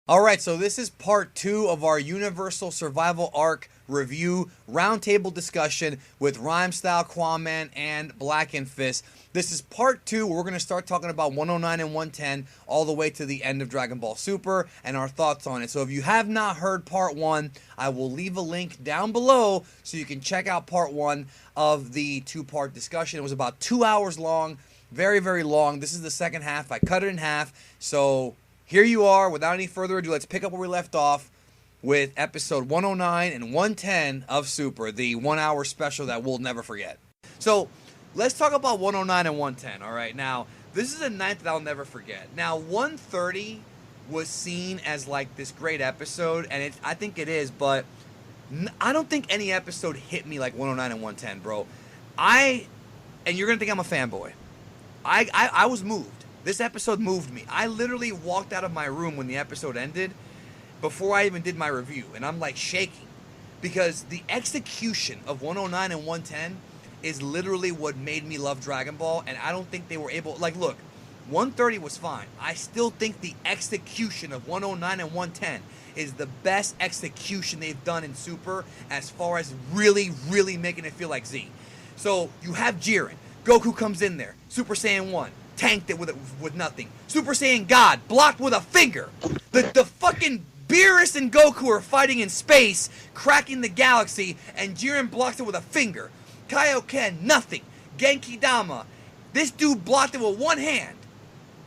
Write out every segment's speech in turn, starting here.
All right, so this is part 2 of our Universal Survival Arc review roundtable discussion with Rhymestyle, Quaman, and Black and Fist. This is part 2. We're going to start talking about 109 and 110 all the way to the end of Dragon Ball Super and our thoughts on it. So if you have not heard part 1, I will leave a link down below so you can check out part 1 of the 2-part discussion. It was about 2 hours long, very, very long. This is the second half. I cut it in half, so here you are. Without any further ado, let's pick up where we left off with episode 109 and 110 of Super, the 1 hour special that we'll never forget. So let's talk about 109 and 110, all right? Now, this is a night that I'll never forget. Now, 130 was seen as like this great episode, and I think it is, but I don't think any episode hit me like 109 and 110, bro. And you're going to think I'm a fanboy. I was moved. This episode moved me. I literally walked out of my room when the episode ended before I even did my review. And I'm like shaking. Because the execution of 109 and 110 is literally what made me love Dragon Ball. And I don't think they were able... Like, look, 130 was fine. I still think the execution of 109 and 110 is the best execution they've done in Super as far as really, really making it feel like Z. So, you have Jiren. Goku comes in there. Super Saiyan 1. Tanked it with nothing. Super Saiyan God blocked with a finger. The fucking Beerus and Goku are fighting in space, cracking the galaxy, and Jiren blocks it with a finger. Kaioken, nothing. Genki Dama, this dude blocked it with one hand.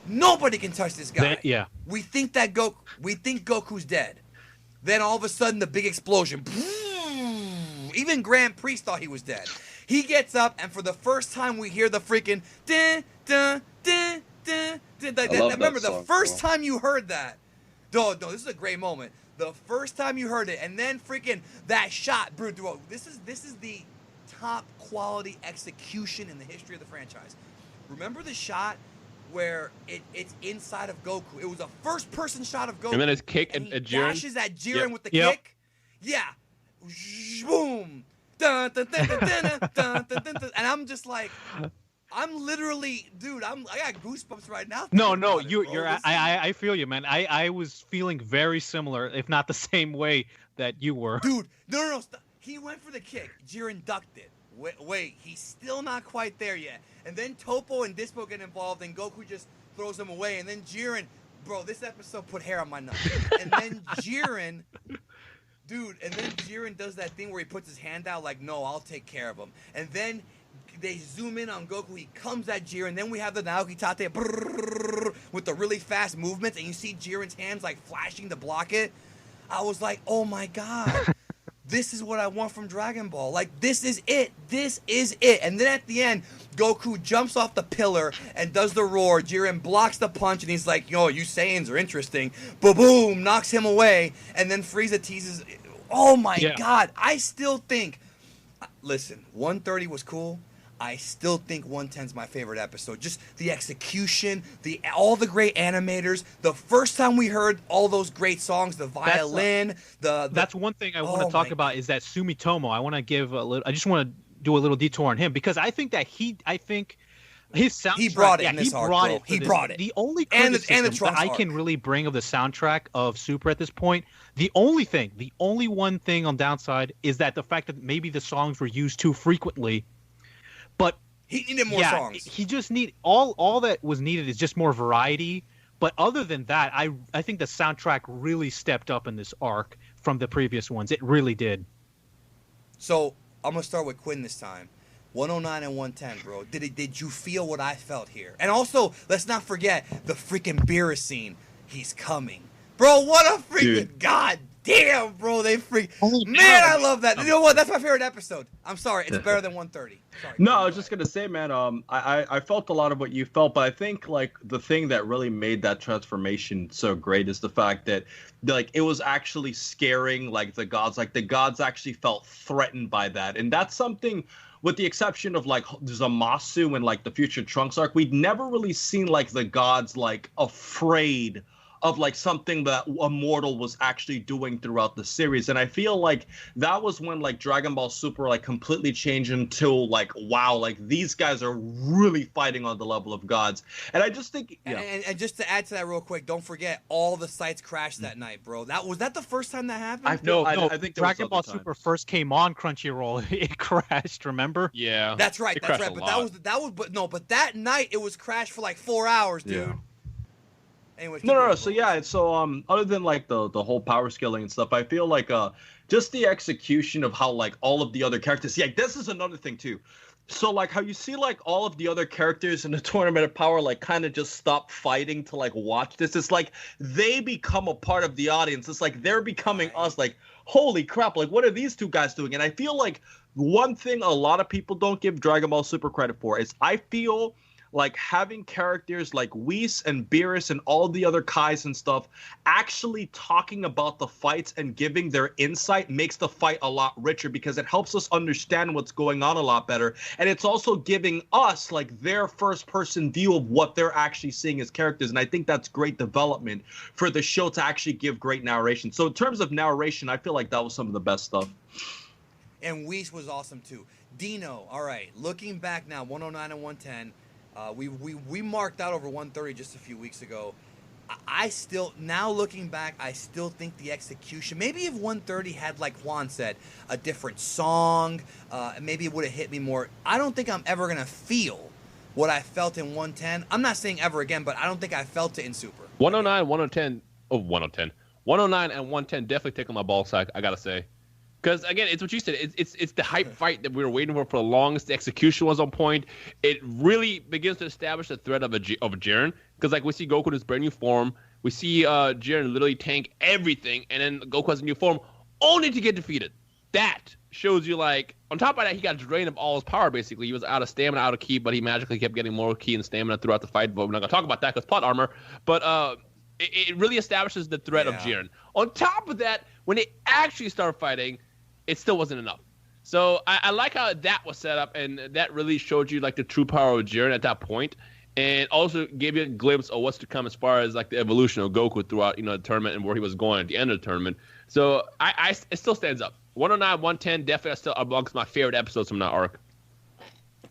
Nobody can touch this guy. Yeah. We think Goku's dead. Then all of a sudden the big explosion. Even Grand Priest thought he was dead. He gets up, and for the first time we hear the freaking dun, dun, dun, dun, dun, like that. Remember, the first time you heard that, no, this is a great moment. The first time you heard it, and then freaking that shot, bro. This is the top quality execution in the history of the franchise. Remember the shot where it's inside of Goku? It was a first-person shot of Goku, and then his kick and he Jiren dashes at Jiren with the kick. Yeah, boom. Dun, dun, dun, dun, dun, dun, dun, dun, dun. And I'm just like, I'm literally, dude, I got goosebumps right now. No, I feel you, man. I was feeling very similar, if not the same way that you were. Dude, no, stop. He went for the kick. Jiren ducked it. Wait, he's still not quite there yet. And then Toppo and Dispo get involved, and Goku just throws him away. And then Jiren, bro, this episode put hair on my nuts. And then Jiren... Dude, and then Jiren does that thing where he puts his hand out like, no, I'll take care of him. And then they zoom in on Goku. He comes at Jiren. Then we have the Naoki Tate with the really fast movements. And you see Jiren's hands like flashing to block it. I was like, oh my God. This is what I want from Dragon Ball. Like, this is it. This is it. And then at the end, Goku jumps off the pillar and does the roar. Jiren blocks the punch, and he's like, yo, you Saiyans are interesting. Boom, knocks him away. And then Frieza teases. Oh, my God. I still think. Listen, 130 was cool. I still think 110's my favorite episode. Just the execution, all the great animators. The first time we heard all those great songs, the violin, That's one thing I want to talk about is that Sumitomo. I want to give a little. I just want to do a little detour on him because I think that his soundtrack. He brought it in this arc, bro. He brought it. The only criticism that I can really bring of the soundtrack of Super at this point, the only one thing on downside is that the fact that maybe the songs were used too frequently. But he needed more songs. He just all that was needed is just more variety. But other than that, I think the soundtrack really stepped up in this arc from the previous ones. It really did. So I'm gonna start with Quinn this time. 109 and 110, bro. Did you feel what I felt here? And also, let's not forget the freaking Beerus scene. He's coming, bro. What a freaking god damn, bro. Man, I love that. You know what? That's my favorite episode. I'm sorry, it's better than 130. Sorry. No, I was just gonna say, man. I felt a lot of what you felt, but I think like the thing that really made that transformation so great is the fact that like it was actually scaring like the gods. Like the gods actually felt threatened by that, and that's something. With the exception of like Zamasu and like the Future Trunks arc, we'd never really seen like the gods like afraid of like something that a mortal was actually doing throughout the series. And I feel like that was when like Dragon Ball Super like completely changed into like, wow, like these guys are really fighting on the level of gods. And I just think, and just to add to that real quick, don't forget all the sites crashed that night, bro. Was that the first time that happened? I think Dragon Ball Super first came on Crunchyroll. It crashed, remember? Yeah. That's right. But that night it was crashed for like 4 hours, dude. Yeah. Anyways, so other than like the whole power scaling and stuff, I feel like just the execution of how like all of the other characters, this is another thing too. So like how you see like all of the other characters in the Tournament of Power like kind of just stop fighting to like watch this. It's like they become a part of the audience. It's like they're becoming us. Like, holy crap, like what are these two guys doing? And I feel like one thing a lot of people don't give Dragon Ball Super credit for is I feel like having characters like Whis and Beerus and all the other Kais and stuff actually talking about the fights and giving their insight makes the fight a lot richer, because it helps us understand what's going on a lot better. And it's also giving us like their first person view of what they're actually seeing as characters. And I think that's great development for the show to actually give great narration. So in terms of narration, I feel like that was some of the best stuff. And Whis was awesome too. Dino, all right, looking back now, 109 and 110. We marked out over 130 just a few weeks ago. I still, now looking back, I still think the execution, maybe if 130 had, like Juan said, a different song, maybe it would have hit me more. I don't think I'm ever going to feel what I felt in 110. I'm not saying ever again, but I don't think I felt it in Super. 109, 110, 110. 109 and 110 definitely tickle my ball sack, I got to say. Because, again, it's what you said. It's the hype fight that we were waiting for the longest. The execution was on point. It really begins to establish the threat of Jiren. Because, like, we see Goku in his brand new form. We see Jiren literally tank everything. And then Goku has a new form only to get defeated. That shows you, like, on top of that, he got drained of all his power, basically. He was out of stamina, out of ki, but he magically kept getting more ki and stamina throughout the fight. But we're not going to talk about that because plot armor. But it really establishes the threat of Jiren. On top of that, when they actually start fighting, it still wasn't enough. So I like how that was set up, and that really showed you like the true power of Jiren at that point, and also gave you a glimpse of what's to come as far as like the evolution of Goku throughout the tournament and where he was going at the end of the tournament. So it still stands up. 109, 110 definitely still amongst my favorite episodes from that arc.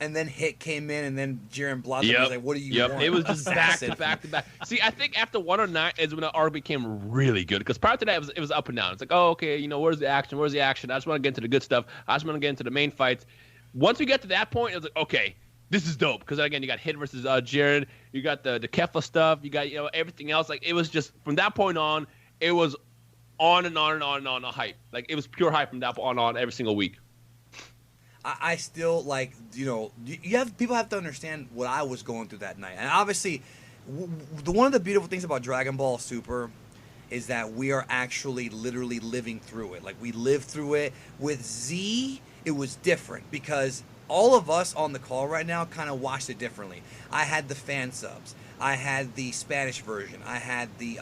And then Hit came in, and then Jiren blocked him. Was like, what do you want? It was just back to back to back. See, I think after 109 is when the arc became really good. Because prior to that, it was up and down. It's like, oh, okay, where's the action? Where's the action? I just want to get into the good stuff. I just want to get into the main fights. Once we get to that point, it was like, okay, this is dope. Because, again, you got Hit versus Jiren. You got the Kefla stuff. You got, everything else. Like, it was just, from that point on, it was on and on and on and on a hype. Like, it was pure hype from that point on every single week. I still like, people have to understand what I was going through that night. And obviously, one of the beautiful things about Dragon Ball Super is that we are actually literally living through it. Like, we lived through it. With Z, it was different because all of us on the call right now kind of watched it differently. I had the fan subs. I had the Spanish version. I had the,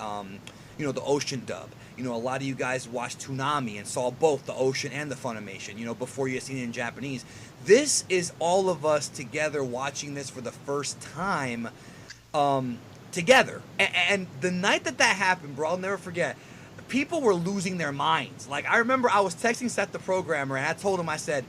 the Ocean dub. A lot of you guys watched Toonami and saw both the Ocean and the Funimation, before you had seen it in Japanese. This is all of us together watching this for the first time together. And the night that happened, bro, I'll never forget, people were losing their minds. Like, I remember I was texting Seth the programmer, and I told him, I said,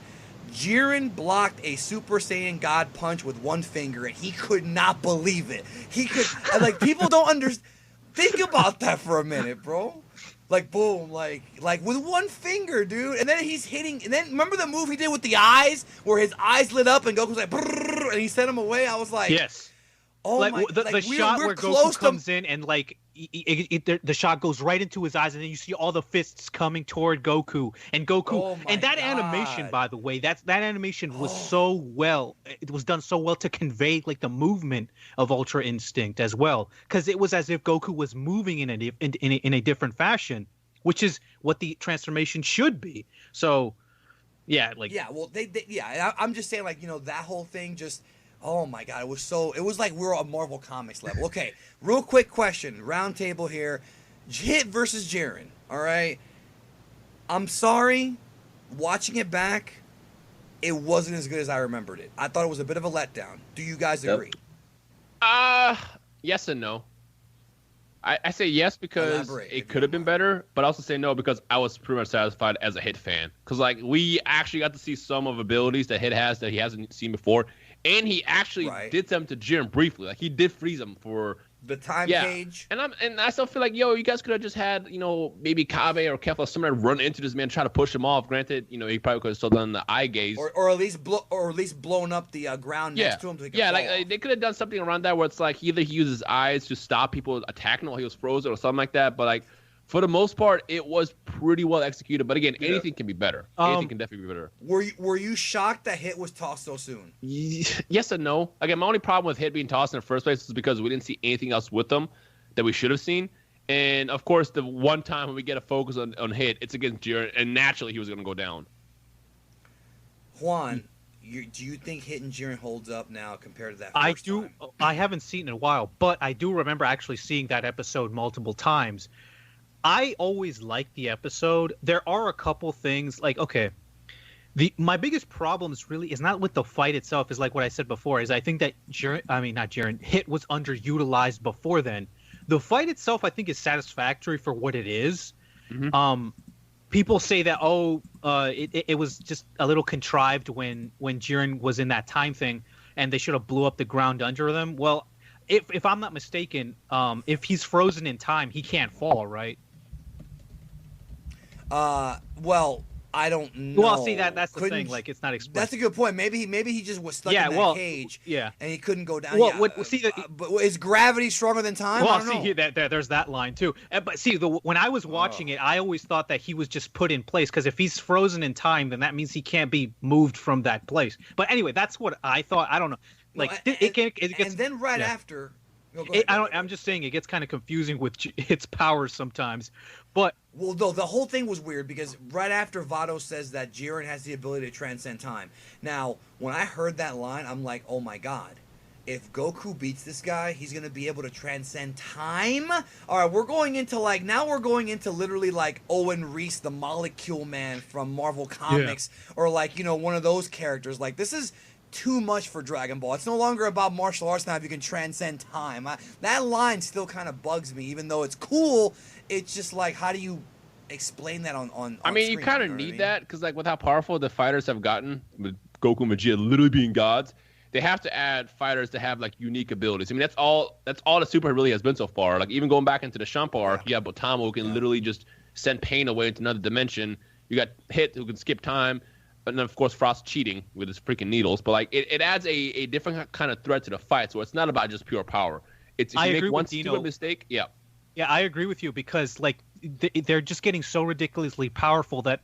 Jiren blocked a Super Saiyan God punch with one finger, and he could not believe it. He could, like, people don't understand. Think about that for a minute, bro. Like, boom, like with one finger, dude. And then he's hitting, and then remember the move he did with the eyes, where his eyes lit up and Goku's like, brrr, and he sent him away? I was like, yes. Oh like, my, the shot where Goku comes in and like the shot goes right into his eyes, and then you see all the fists coming toward Goku and and that animation, by the way, that animation was so well. It was done so well to convey like the movement of Ultra Instinct as well, because it was as if Goku was moving in a different fashion, which is what the transformation should be. So, yeah, like well, I'm just saying, like, that whole thing just. Oh my God, it was like we were on Marvel Comics level. Okay, real quick question, round table here. Hit versus Jiren, all right? I'm sorry, watching it back, it wasn't as good as I remembered it. I thought it was a bit of a letdown. Do you guys agree? Yes and no. I say yes because it could have been better, but I also say no because I was pretty much satisfied as a Hit fan. Because like we actually got to see some of abilities that Hit has that he hasn't seen before, and he actually did them to Jiren briefly. Like he did freeze him for the time cage. And I still feel like, you guys could have just had, maybe Kaveh or Kefla, somebody run into this man, try to push him off. Granted, he probably could have still done the eye gaze, or at least blown up the ground next to him. So like they could have done something around that where it's like either he uses eyes to stop people attacking while he was frozen or something like that. But like for the most part, it was pretty well executed. But again, anything can be better. Anything can definitely be better. Were you shocked that Hit was tossed so soon? Yes and no. Again, my only problem with Hit being tossed in the first place is because we didn't see anything else with them that we should have seen. And of course, the one time when we get a focus on Hit, it's against Jiren, and naturally he was going to go down. Juan, do you think Hit and Jiren holds up now compared to that first time? I haven't seen it in a while, but I do remember actually seeing that episode multiple times. I always liked the episode. There are a couple things like, okay, my biggest problem is not with the fight itself, is like what I said before, is I think that Hit was underutilized before then. The fight itself, I think, is satisfactory for what it is. Mm-hmm. People say that, it was just a little contrived when Jiren was in that time thing, and they should have blew up the ground under them. Well, if I'm not mistaken, if he's frozen in time, he can't fall, right? Well, I don't know. Well, see, that's the thing. Like, it's not explained. That's a good point. Maybe he just was stuck in that cage. Yeah. And he couldn't go down. Well, but is gravity stronger than time? Well, I don't know. There's that line too. But see, when I was watching it, I always thought that he was just put in place because if he's frozen in time, then that means he can't be moved from that place. But anyway, that's what I thought. I don't know. Like it gets. And then after. I'm just saying it gets kind of confusing with its powers sometimes, but the whole thing was weird because right after Vado says that Jiren has the ability to transcend time. Now, when I heard that line, I'm like, oh my god, if Goku beats this guy, he's gonna be able to transcend time. All right, we're going into literally like Owen Reese, the Molecule Man from Marvel Comics, or like one of those characters. Like this is too much for Dragon Ball. It's no longer about martial arts now if you can transcend time. That line still kind of bugs me, even though it's cool. It's just like, how do you explain that on I mean, screen, you kind of need that because like with how powerful the fighters have gotten, with Goku and Vegeta literally being gods, they have to add fighters that have like unique abilities. I mean, that's all the Super really has been so far. Like even going back into the Champa arc, you have Botamo who can literally just send pain away into another dimension. You got Hit who can skip time. And then, of course, Frost cheating with his freaking needles. But, like, it adds a different kind of threat to the fight. So it's not about just pure power. It's if you make one stupid mistake, Yeah, I agree with you because, like, they're just getting so ridiculously powerful that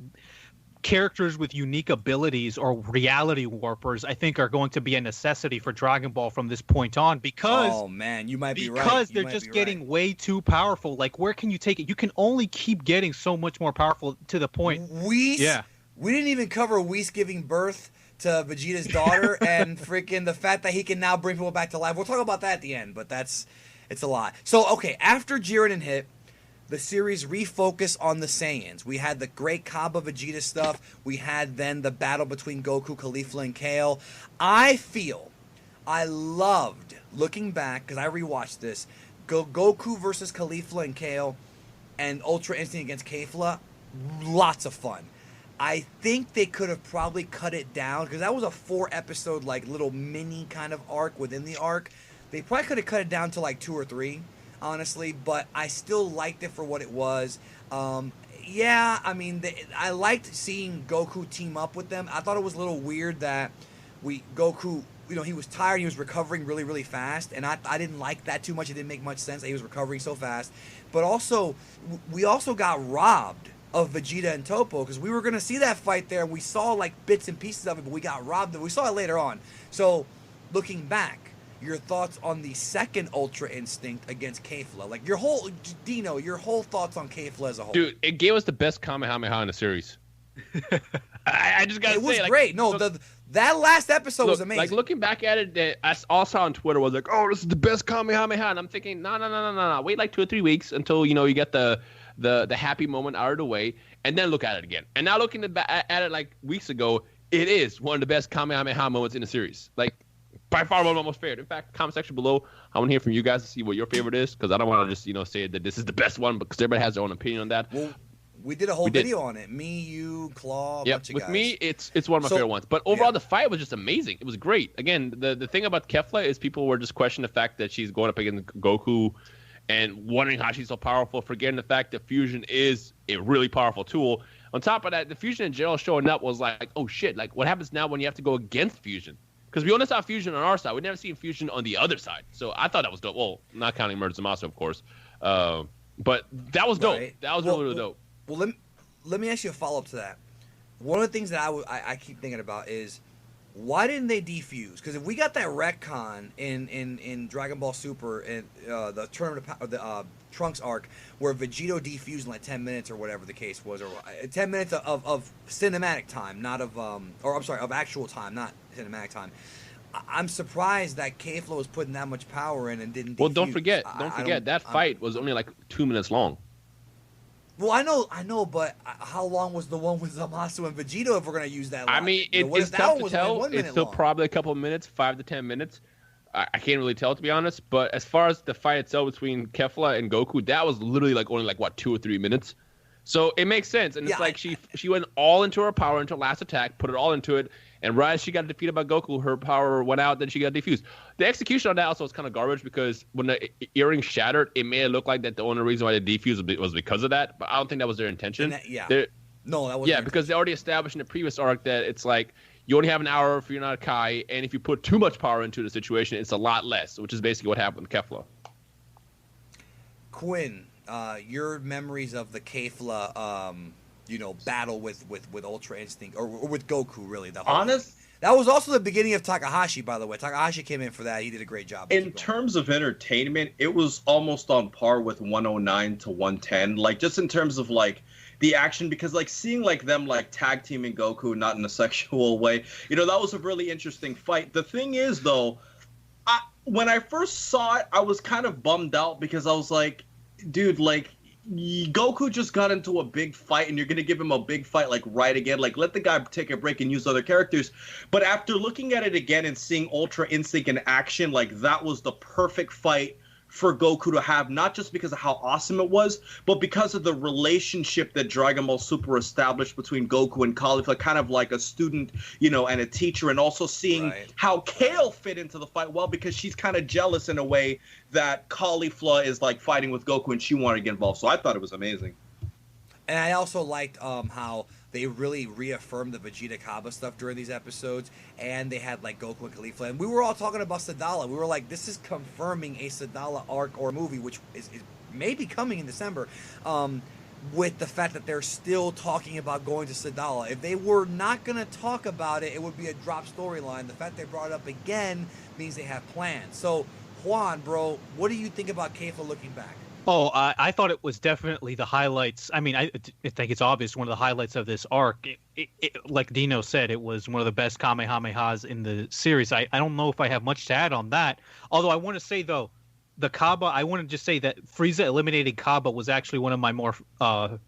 characters with unique abilities or reality warpers, I think, are going to be a necessity for Dragon Ball from this point on because... Oh, man, you might be right. Because they're just getting way too powerful. Like, where can you take it? You can only keep getting so much more powerful to the point... We didn't even cover Whis giving birth to Vegeta's daughter and freaking the fact that he can now bring people back to life. We'll talk about that at the end, but it's a lot. So, okay, after Jiren and Hit, the series refocused on the Saiyans. We had the great Kaba Vegeta stuff. We had then the battle between Goku, Kefla, and Kale. I loved, looking back, because I rewatched this, Goku versus Kefla and Kale and Ultra Instinct against Kefla. Lots of fun. I think they could have probably cut it down because that was a 4-episode like little mini kind of arc within the arc. They probably could have cut it down to like 2 or 3, honestly, but I still liked it for what it was. I mean, I liked seeing Goku team up with them. I thought it was a little weird that Goku, he was tired, he was recovering really, really fast, and I didn't like that too much. It didn't make much sense that he was recovering so fast. But also, we also got robbed of Vegeta and Toppo because we were going to see that fight there and we saw like bits and pieces of it, but we got robbed of it. We saw it later on. So looking back, your thoughts on the second Ultra Instinct against Kefla, like your whole thoughts on Kefla as a whole. Dude, it gave us the best Kamehameha in the series. I just gotta say, it was great. No, that last episode was amazing. Like looking back at it, I all saw on Twitter was like, "Oh, this is the best Kamehameha," and I'm thinking, no. Wait like 2 or 3 weeks until you get the happy moment out of the way, and then look at it again. And now looking at it like weeks ago, it is one of the best Kamehameha moments in the series. Like by far one of my most favorite. In fact, comment section below, I want to hear from you guys to see what your favorite is, because I don't want to just say that this is the best one, because everybody has their own opinion on that. Well, we did a whole video on it. Me, you, Claw, a bunch of guys. With me, it's one of my favorite ones. But overall, the fight was just amazing. It was great. Again, the thing about Kefla is people were just questioning the fact that she's going up against Goku and wondering how she's so powerful, forgetting the fact that fusion is a really powerful tool. On top of that, the fusion in general showing up was like, oh shit, like what happens now when you have to go against fusion? Because we only saw fusion on our side. We never seen fusion on the other side. So I thought that was dope. Well, not counting Murder Zamasu, of course. But that was dope. Right. That was really dope. Well, let me ask you a follow-up to that. One of the things that I keep thinking about is, why didn't they defuse? Because if we got that retcon in Dragon Ball Super and the Tournament of the Trunks arc, where Vegeta defused in like 10 minutes or whatever the case was, or 10 minutes of cinematic time, not of of actual time, not cinematic time. I'm surprised that Kefla was putting that much power in and didn't defuse. Well, don't forget that fight was only like 2 minutes long. Well, I know, but how long was the one with Zamasu and Vegeta if we're going to use that line? I mean, it's tough to tell. It's still probably a couple of minutes, 5 to 10 minutes. I can't really tell, to be honest. But as far as the fight itself between Kefla and Goku, that was literally like only 2 or 3 minutes. So it makes sense. And it's like she went all into her power into her last attack, put it all into it. And right as she got defeated by Goku, her power went out, then she got defused. The execution on that also was kind of garbage, because when the earring shattered, it made it look like that the only reason why they defused was because of that. But I don't think that was their intention. No, that wasn't. Yeah, because they already established in the previous arc that it's like you only have an hour if you're not a Kai, and if you put too much power into the situation, it's a lot less, which is basically what happened with Kefla. Quinn, your memories of the Kefla battle with Ultra Instinct, or with Goku, really. That was also the beginning of Takahashi, by the way. Takahashi came in for that. He did a great job. In terms of entertainment, it was almost on par with 109 to 110. Like, just in terms of, like, the action, because, like, seeing, like, them, like, tag teaming Goku, not in a sexual way, that was a really interesting fight. The thing is, though, when I first saw it, I was kind of bummed out, because I was like, dude, like, Goku just got into a big fight, and you're going to give him a big fight, like, right again. Like, let the guy take a break and use other characters. But after looking at it again and seeing Ultra Instinct in action, like, that was the perfect fight for Goku to have, not just because of how awesome it was, but because of the relationship that Dragon Ball Super established between Goku and Caulifla, kind of like a student, and a teacher, and also seeing how Kale fit into the fight well, because she's kind of jealous in a way that Caulifla is like fighting with Goku and she wanted to get involved. So I thought it was amazing. And I also liked how they really reaffirmed the Vegeta Kaba stuff during these episodes, and they had like Goku and Caulifla, and we were all talking about Sadala. We were like, this is confirming a Sadala arc or movie, which is maybe coming in December, with the fact that they're still talking about going to Sadala. If they were not going to talk about it, it would be a drop storyline. The fact they brought it up again means they have plans. So, Juan, bro, what do you think about Kefla looking back? Oh, I thought it was definitely the highlights. I mean, I think it's obvious one of the highlights of this arc. Like Dino said, it was one of the best Kamehamehas in the series. I don't know if I have much to add on that. Although I want to say, though, the Kaba, I want to just say that Frieza eliminating Kaba was actually one of my more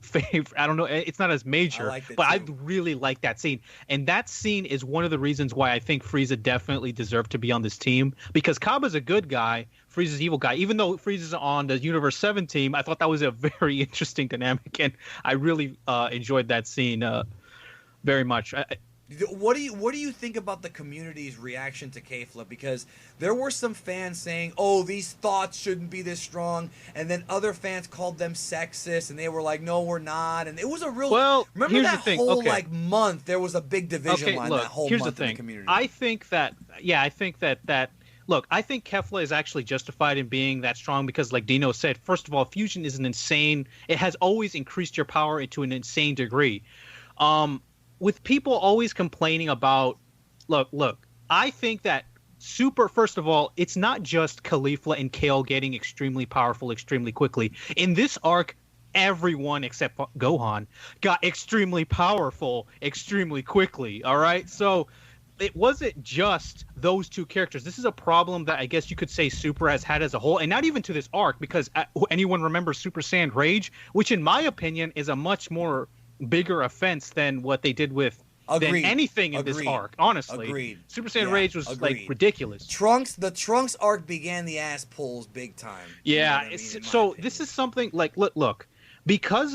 favorite. I don't know. It's not as major, but I really like that scene. And that scene is one of the reasons why I think Frieza definitely deserved to be on this team, because Kaba's a good guy. Frieza's evil guy. Even though Frieza's on the Universe 7 team, I thought that was a very interesting dynamic, and I really enjoyed that scene very much. What do you think about the community's reaction to Kefla? Because there were some fans saying, "Oh, these thoughts shouldn't be this strong," and then other fans called them sexist, and they were like, "No, we're not." And it was a real remember that whole like month. There was a big division line that whole month in the community. I think that Look, I think Kefla is actually justified in being that strong because, like Dino said, first of all, fusion is an insane. It has always increased your power to an insane degree. With people always complaining about, look, I think that Super, first of all, it's not just Caulifla and Kale getting extremely powerful extremely quickly. In this arc, everyone except Gohan got extremely powerful extremely quickly, all right? So it wasn't just those two characters. This is a problem that I guess you could say Super has had as a whole, and not even to this arc, because anyone remembers Super Saiyan Rage, which in my opinion is a much more bigger offense than what they did with than anything in this arc. Honestly, Super Saiyan Rage was like ridiculous. The Trunks arc began the ass pulls big time. Yeah, you know so this is something like look, because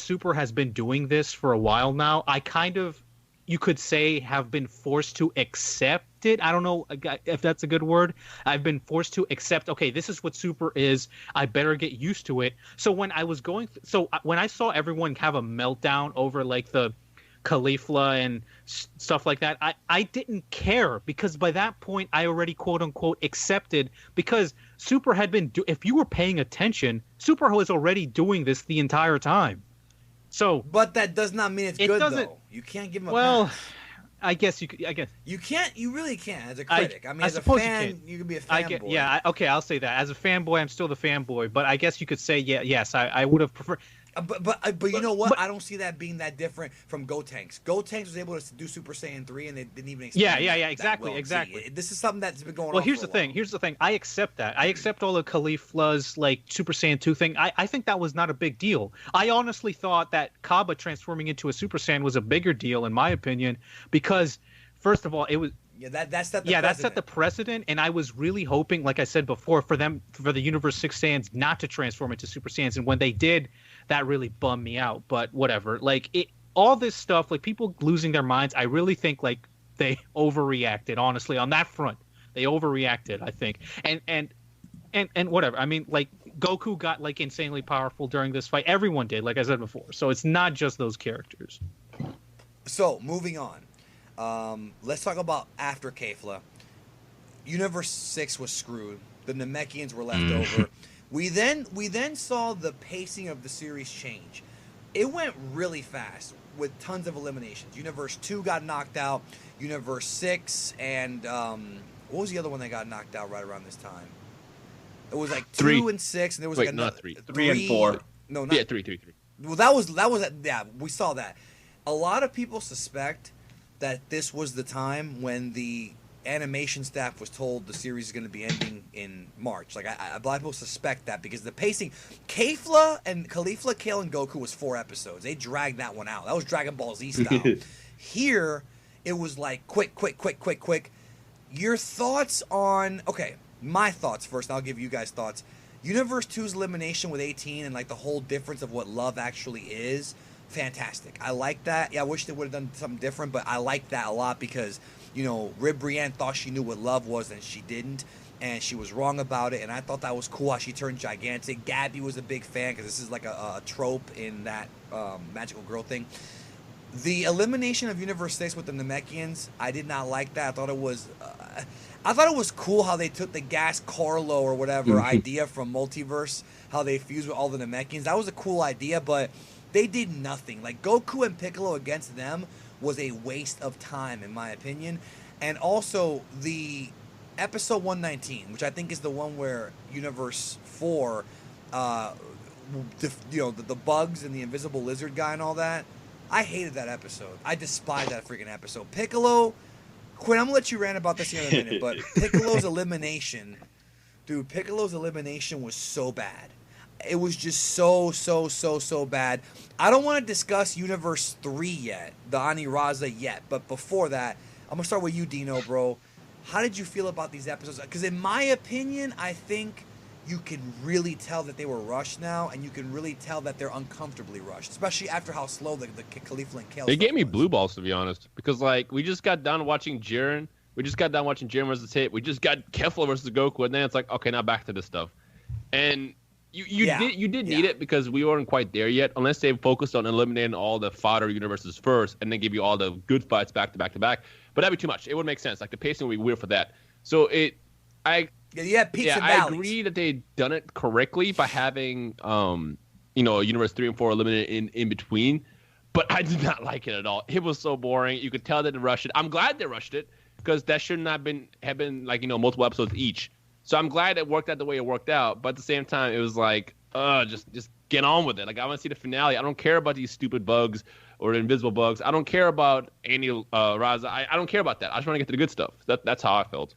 Super has been doing this for a while now. I kind of, you could say, have been forced to accept it. I don't know if that's a good word. I've been forced to accept, okay, this is what Super is. I better get used to it. So when I was when I saw everyone have a meltdown over like the Kefla and stuff like that, I didn't care, because by that point I already quote unquote accepted, because Super had been if you were paying attention, Super was already doing this the entire time. So, but that does not mean it's good though. You can't give him a pass. I guess you can't. You really can't as a critic. I mean, as a fan, you can be a fanboy. Okay, I'll say that. As a fanboy, I'm still the fanboy. But I guess you could say, yes, I would have preferred. But you know what? I don't see that being that different from Gotenks. Gotenks was able to do Super Saiyan 3, and they didn't even explain exactly. See, this is something that's been going on. Well, here's the thing. I accept that. I accept all the Kefla's like Super Saiyan 2 thing. I think that was not a big deal. I honestly thought that Kaba transforming into a Super Saiyan was a bigger deal, in my opinion, because first of all, it was. That set the precedent, and I was really hoping, like I said before, for the Universe 6 Saiyans not to transform into Super Saiyans, and when they did, that really bummed me out. But whatever, all this stuff, like people losing their minds, I really think like they overreacted. Honestly, on that front, they overreacted, I think, and whatever. I mean, like Goku got like insanely powerful during this fight. Everyone did, like I said before. So it's not just those characters. So moving on. Let's talk about after Kefla. Universe 6 was screwed. The Namekians were left over. We then saw the pacing of the series change. It went really fast with tons of eliminations. Universe 2 got knocked out. Universe 6 and what was the other one that got knocked out right around this time? It was like 2 and 6, and there was like another 3 and 4. No, not 3. Well, that was we saw that. A lot of people suspect that this was the time when the animation staff was told the series is going to be ending in March. Like, a lot of people suspect that because the pacing, Kefla, Kale, and Goku was 4 episodes. They dragged that one out. That was Dragon Ball Z style. Here, it was like quick. Your thoughts on... Okay, my thoughts first. I'll give you guys thoughts. Universe 2's elimination with 18 and like the whole difference of what love actually is... Fantastic. I like that. Yeah, I wish they would have done something different, but I like that a lot because, you know, Rib Brienne thought she knew what love was and she didn't, and she was wrong about it, and I thought that was cool how she turned gigantic. Gabby was a big fan because this is like a trope in that magical girl thing. The elimination of Universe 6 with the Namekians, I did not like that. I thought it was cool how they took the Gas Carlo or whatever idea from Multiverse, how they fused with all the Namekians. That was a cool idea, but they did nothing. Like, Goku and Piccolo against them was a waste of time, in my opinion. And also, the episode 119, which I think is the one where Universe 4, the bugs and the invisible lizard guy and all that, I hated that episode. I despise that freaking episode. Piccolo, Quinn, I'm going to let you rant about this in a minute, but Piccolo's elimination was so bad. It was just so bad. I don't want to discuss Universe 3 yet, the Aniraza yet, but before that, I'm going to start with you, Dino, bro. How did you feel about these episodes? Because in my opinion, I think you can really tell that they were rushed now, and you can really tell that they're uncomfortably rushed, especially after how slow the Kefla and Kale. They gave me blue balls, to be honest, because like we just got done watching Jiren. Versus Hit. We just got Kefla versus Goku, and then it's like, okay, now back to this stuff. And you did need it because we weren't quite there yet, unless they focused on eliminating all the fodder universes first, and then give you all the good fights back to back to back. But that'd be too much. It wouldn't make sense. Like the pacing would be weird for that. So I agree that they'd done it correctly by having Universe 3 and 4 eliminated in between, but I did not like it at all. It was so boring. You could tell that they rushed it. I'm glad they rushed it because that should not have been like multiple episodes each. So I'm glad it worked out the way it worked out, but at the same time it was like just get on with it. Like I want to see the finale. I don't care about these stupid bugs or invisible bugs. I don't care about Aniraza. I don't care about that. I just want to get to the good stuff. That's how I felt.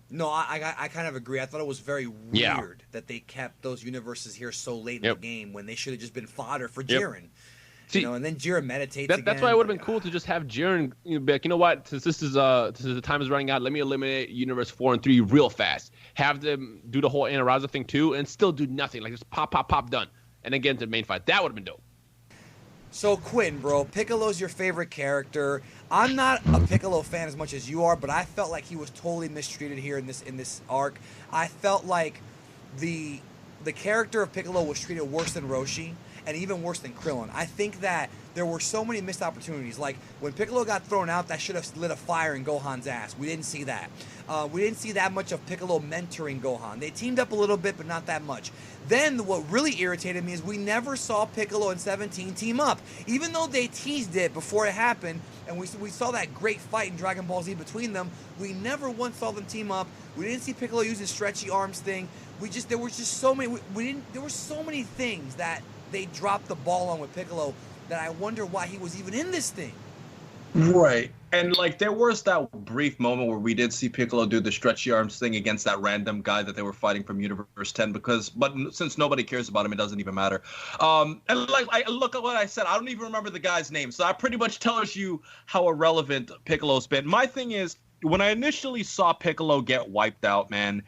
No, I kind of agree. I thought it was very weird that they kept those universes here so late in the game when they should have just been fodder for Jiren. See, and then Jiren meditates again. That's why it would have been cool to just have Jiren be like, you know what, since the time is running out, let me eliminate Universe 4 and 3 real fast. Have them do the whole Aniraza thing too, and still do nothing. Like just pop, done. And then get into the main fight. That would have been dope. So Quinn, bro, Piccolo's your favorite character. I'm not a Piccolo fan as much as you are, but I felt like he was totally mistreated here in this arc. I felt like the character of Piccolo was treated worse than Roshi, and even worse than Krillin. I think that there were so many missed opportunities. Like, when Piccolo got thrown out, that should have lit a fire in Gohan's ass. We didn't see that. We didn't see that much of Piccolo mentoring Gohan. They teamed up a little bit, but not that much. Then, what really irritated me is we never saw Piccolo and 17 team up. Even though they teased it before it happened, and we saw that great fight in Dragon Ball Z between them, we never once saw them team up. We didn't see Piccolo use his stretchy arms thing. There were just so many, there were so many things that they dropped the ball on with Piccolo that I wonder why he was even in this thing. Right. And like there was that brief moment where we did see Piccolo do the stretchy arms thing against that random guy that they were fighting from Universe 10 but since nobody cares about him, it doesn't even matter. And like I look at what I said, I don't even remember the guy's name. So that pretty much tells you how irrelevant Piccolo's been. My thing is, when I initially saw Piccolo get wiped out, man,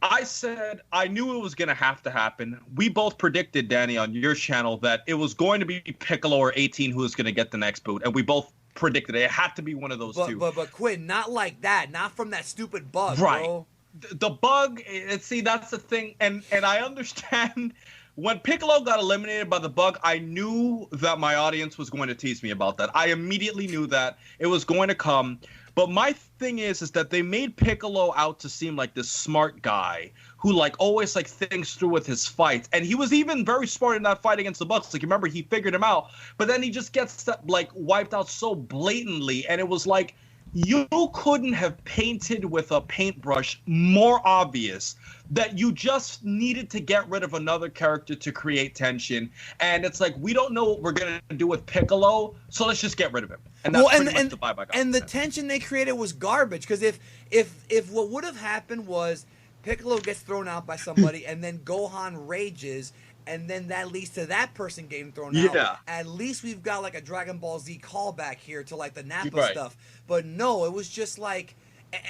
I said I knew it was going to have to happen. We both predicted, Danny, on your channel that it was going to be Piccolo or 18 who was going to get the next boot. And we both predicted it had to be one of those two. But Quinn, not like that. Not from that stupid bug, right. Bro. The bug, see, that's the thing. And I understand when Piccolo got eliminated by the bug, I knew that my audience was going to tease me about that. I immediately knew that it was going to come. But my thing is that they made Piccolo out to seem like this smart guy who like always like thinks through with his fights. And he was even very smart in that fight against the Bucks. Like, remember, he figured him out. But then he just gets like wiped out so blatantly. And it was like, you couldn't have painted with a paintbrush more obvious that you just needed to get rid of another character to create tension. And it's like, we don't know what we're going to do with Piccolo, so let's just get rid of him. And that's pretty much the vibe I got. And the tension they created was garbage, because if what would have happened was Piccolo gets thrown out by somebody and then Gohan rages, and then that leads to that person getting thrown out. At least we've got like a Dragon Ball Z callback here to like the Nappa stuff. But no, it was just like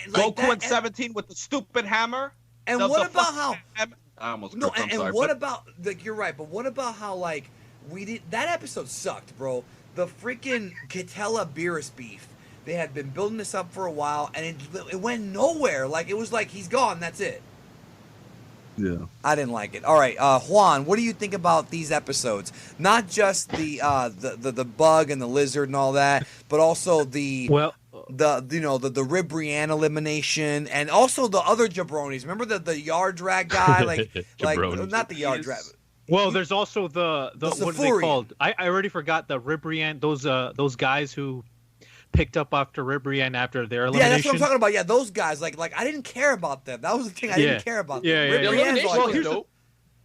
Goku and 17 with the stupid hammer. And what about how? I almost no, and what about like you're right, but what about how like we did that episode sucked, bro. The freaking Kefla Beerus beef. They had been building this up for a while, and it went nowhere. Like it was like he's gone. That's it. Yeah, I didn't like it. All right, Juan, what do you think about these episodes? Not just the bug and the lizard and all that, but also the Rib Brienne elimination, and also the other jabronis. Remember the yard drag guy, like not the yard drag. Well, there's also the what are they called? I already forgot the Rib Brienne. Those guys who picked up after Rib Brienne after their elimination. Yeah, that's what I'm talking about. Yeah, those guys. Like I didn't care about them. That was the thing. I didn't care about them. The elimination was dope.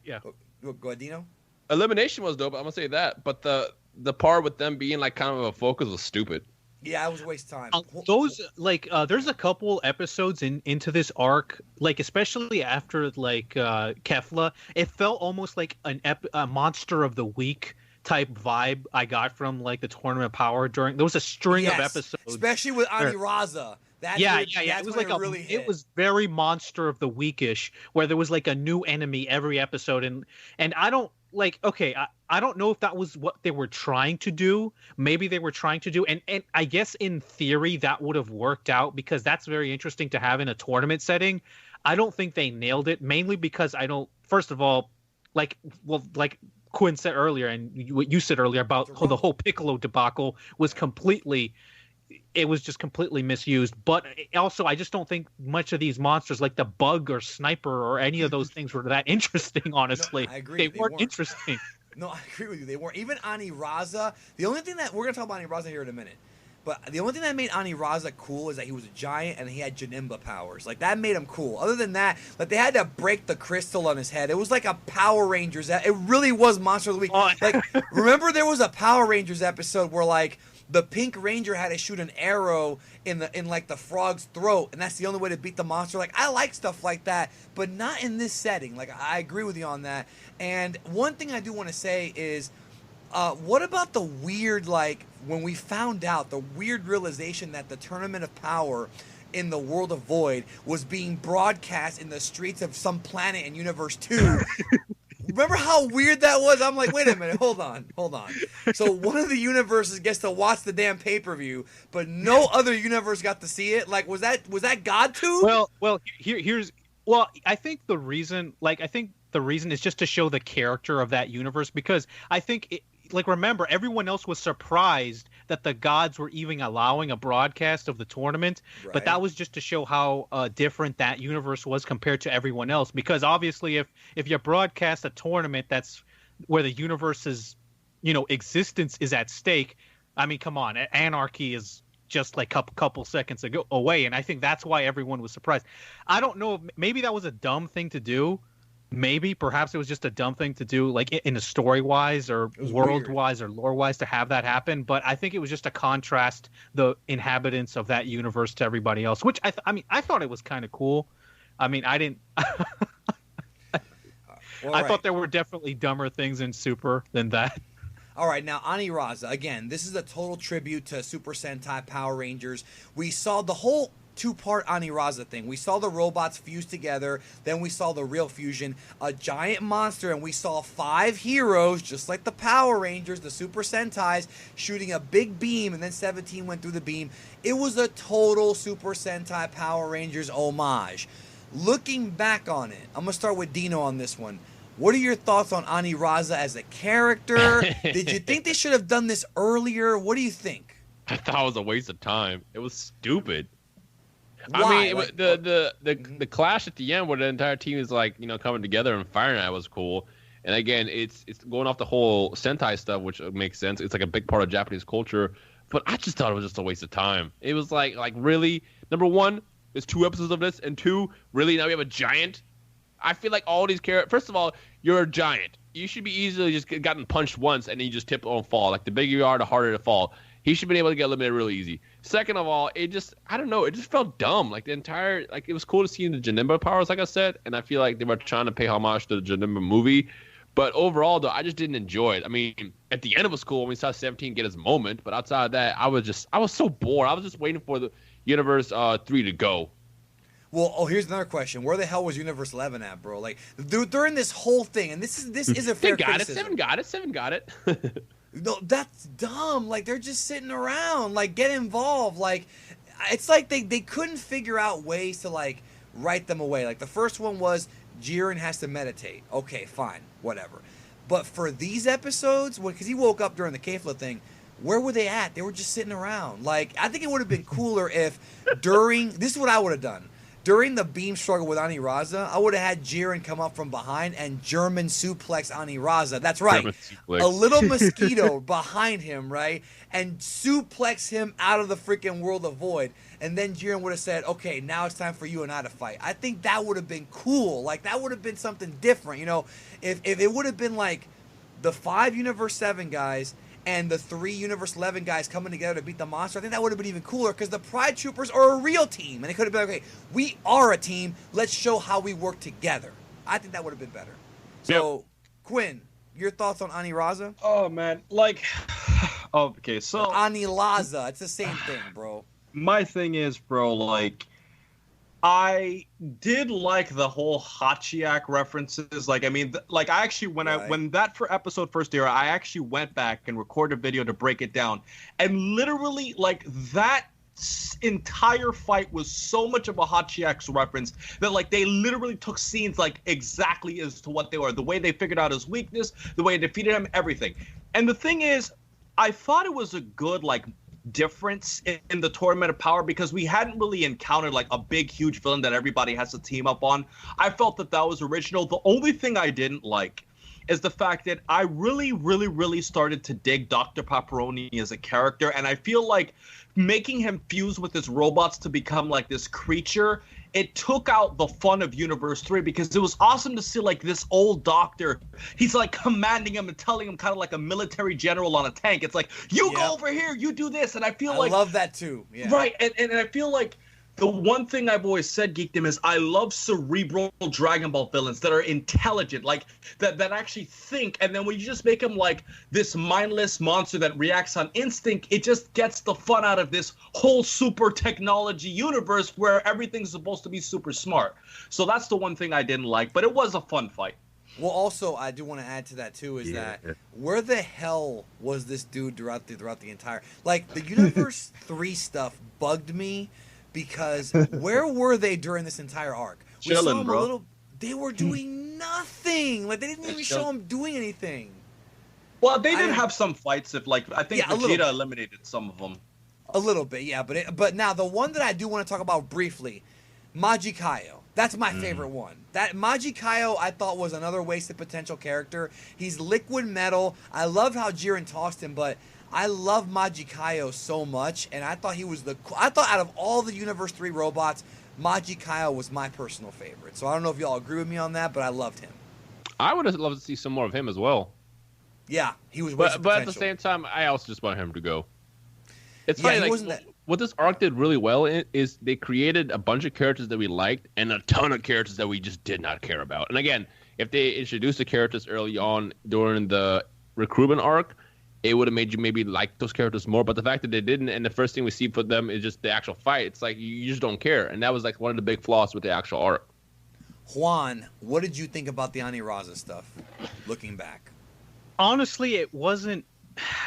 Go ahead, Dino. Elimination was dope. I'm gonna say that, but the part with them being like kind of a focus was stupid. Yeah, it was a waste of time. Those there's a couple episodes into this arc, like especially after like Kefla, it felt almost like a monster of the week type vibe I got from like the Tournament Power during. There was a string of episodes, especially with Aniraza. It was like it was very monster of the weekish, where there was like a new enemy every episode, and I don't like. Okay, I don't know if that was what they were trying to do. Maybe they were trying to do, and I guess in theory that would have worked out because that's very interesting to have in a tournament setting. I don't think they nailed it, mainly because I don't. First of all, like Quinn said earlier, and what you said earlier about the whole Piccolo debacle was completely misused. But also, I just don't think much of these monsters, like the bug or sniper or any of those things, were that interesting. Honestly, no, I agree. They weren't interesting. No, I agree with you. They weren't. Even Aniraza. The only thing that we're gonna talk about Aniraza here in a minute. But the only thing that made Aniraza cool is that he was a giant and he had Janemba powers. Like, that made him cool. Other than that, like, they had to break the crystal on his head. It was like a Power Rangers. It really was Monster of the Week. Like, remember there was a Power Rangers episode where, like, the Pink Ranger had to shoot an arrow in like the frog's throat, and that's the only way to beat the monster. Like, I like stuff like that, but not in this setting. Like, I agree with you on that. And one thing I do want to say is, What about the weird, like, when we found out, the weird realization that the Tournament of Power in the World of Void was being broadcast in the streets of some planet in Universe 2? Remember how weird that was? I'm like, wait a minute, hold on. So one of the universes gets to watch the damn pay-per-view, but no other universe got to see it? Like, was that God too? Well, here's I think the reason is just to show the character of that universe, because I think remember, everyone else was surprised that the gods were even allowing a broadcast of the tournament, right. But that was just to show how different that universe was compared to everyone else. Because obviously, if you broadcast a tournament that's where the universe's existence is at stake, I mean, come on, anarchy is just like a couple seconds away, and I think that's why everyone was surprised. I don't know, maybe that was a dumb thing to do. Perhaps it was just a dumb thing to do, like in a story-wise or world-wise or lore-wise, to have that happen. But I think it was just to contrast the inhabitants of that universe to everybody else, which I thought it was kind of cool. I mean, I didn't. I thought there were definitely dumber things in Super than that. All right, now Aniraza, again, this is a total tribute to Super Sentai Power Rangers. We saw the whole two-part Aniraza thing. We saw the robots fuse together, then we saw the real fusion, a giant monster, and we saw 5 heroes, just like the Power Rangers, the Super Sentais, shooting a big beam, and then 17 went through the beam. It was a total Super Sentai Power Rangers homage. Looking back on it, I'm going to start with Dino on this one. What are your thoughts on Aniraza as a character? Did you think they should have done this earlier? What do you think? I thought it was a waste of time. It was stupid. Why? I mean, the clash at the end where the entire team is coming together and firing at it was cool. And again, it's going off the whole Sentai stuff, which makes sense. It's like a big part of Japanese culture. But I just thought it was just a waste of time. It was like really, number one, there's 2 episodes of this, and 2, really, now we have a giant. I feel like all these characters, first of all, you're a giant. You should be easily just gotten punched once and then you just tip and fall. Like, the bigger you are, the harder to fall. He should have been able to get eliminated really easy. Second of all, it just felt dumb. Like, the entire, it was cool to see the Janemba powers, like I said, and I feel like they were trying to pay homage to the Janemba movie. But overall, though, I just didn't enjoy it. I mean, at the end it was cool when we saw 17 get his moment, but outside of that, I was so bored. I was just waiting for the Universe 3 to go. Well, here's another question. Where the hell was Universe 11 at, bro? Like, during this whole thing, and this is a fair criticism. 7 got it. No, that's dumb. Like, they're just sitting around. Like, get involved. Like, it's like they couldn't figure out ways to, like, write them away. Like, the first one was Jiren has to meditate. Okay, fine, whatever. But for these episodes, because he woke up during the Kefla thing, where were they at? They were just sitting around. Like, I think it would have been cooler if this is what I would have done. During the beam struggle with Aniraza, I would have had Jiren come up from behind and German suplex Aniraza. That's right. A little mosquito behind him, right? And suplex him out of the freaking World of Void. And then Jiren would have said, okay, now it's time for you and I to fight. I think that would have been cool. Like, that would have been something different. If it would have been like the 5 Universe 7 guys and the 3 Universe 11 guys coming together to beat the monster, I think that would have been even cooler, because the Pride Troopers are a real team. And it could have been, okay, we are a team. Let's show how we work together. I think that would have been better. So, yep. Quinn, your thoughts on Aniraza? Oh, man. Okay, so... Anilaza. It's the same thing, bro. My thing is, bro, I did like the whole Hachiak references. I actually, when that for episode first aired, I actually went back and recorded a video to break it down. And literally, that entire fight was so much of a Hachiak's reference that, they literally took scenes, exactly as to what they were. The way they figured out his weakness, the way they defeated him, everything. And the thing is, I thought it was a good, difference in the Tournament of Power, because we hadn't really encountered a big huge villain that everybody has to team up on. I felt that was original. The only thing I didn't like is the fact that I really, really, really started to dig Dr. Pepperoni as a character, and I feel like making him fuse with his robots to become this creature, it took out the fun of Universe 3, because it was awesome to see this old doctor. He's commanding him and telling him kind of like a military general on a tank. It's go over here, you do this. And I feel I love that too. Yeah. Right. And I feel like the one thing I've always said, Geekdom, is I love cerebral Dragon Ball villains that are intelligent, like that actually think. And then when you just make them like this mindless monster that reacts on instinct, it just gets the fun out of this whole super technology universe where everything's supposed to be super smart. So that's the one thing I didn't like, but it was a fun fight. Well, also, I do want to add to that, too, is that where the hell was this dude throughout the entire... Like, the Universe 3 stuff bugged me because where were they during this entire arc? We Chilling, saw them bro. They were doing nothing. Like, they didn't even show them doing anything. Well, they did have some fights. I think Vegeta eliminated some of them. A little bit, yeah. But now, the one that I do want to talk about briefly, Majikayo. That's my favorite one. That Majikayo, I thought, was another wasted potential character. He's liquid metal. I love how Jiren tossed him, but I love Majikayo so much, and I thought he was I thought out of all the Universe 3 robots, Majikayo was my personal favorite. So I don't know if y'all agree with me on that, but I loved him. I would have loved to see some more of him as well. Yeah, he was wasted but potential. at the same time, I also just want him to go. It's funny, like, what this arc did really well is they created a bunch of characters that we liked and a ton of characters that we just did not care about. And again, if they introduced the characters early on during the recruitment arc, it would have made you maybe like those characters more. But the fact that they didn't, and the first thing we see for them is just the actual fight, it's like you just don't care. And that was like one of the big flaws with the actual arc. Juan, what did you think about the Aniraza stuff, looking back? Honestly, it wasn't...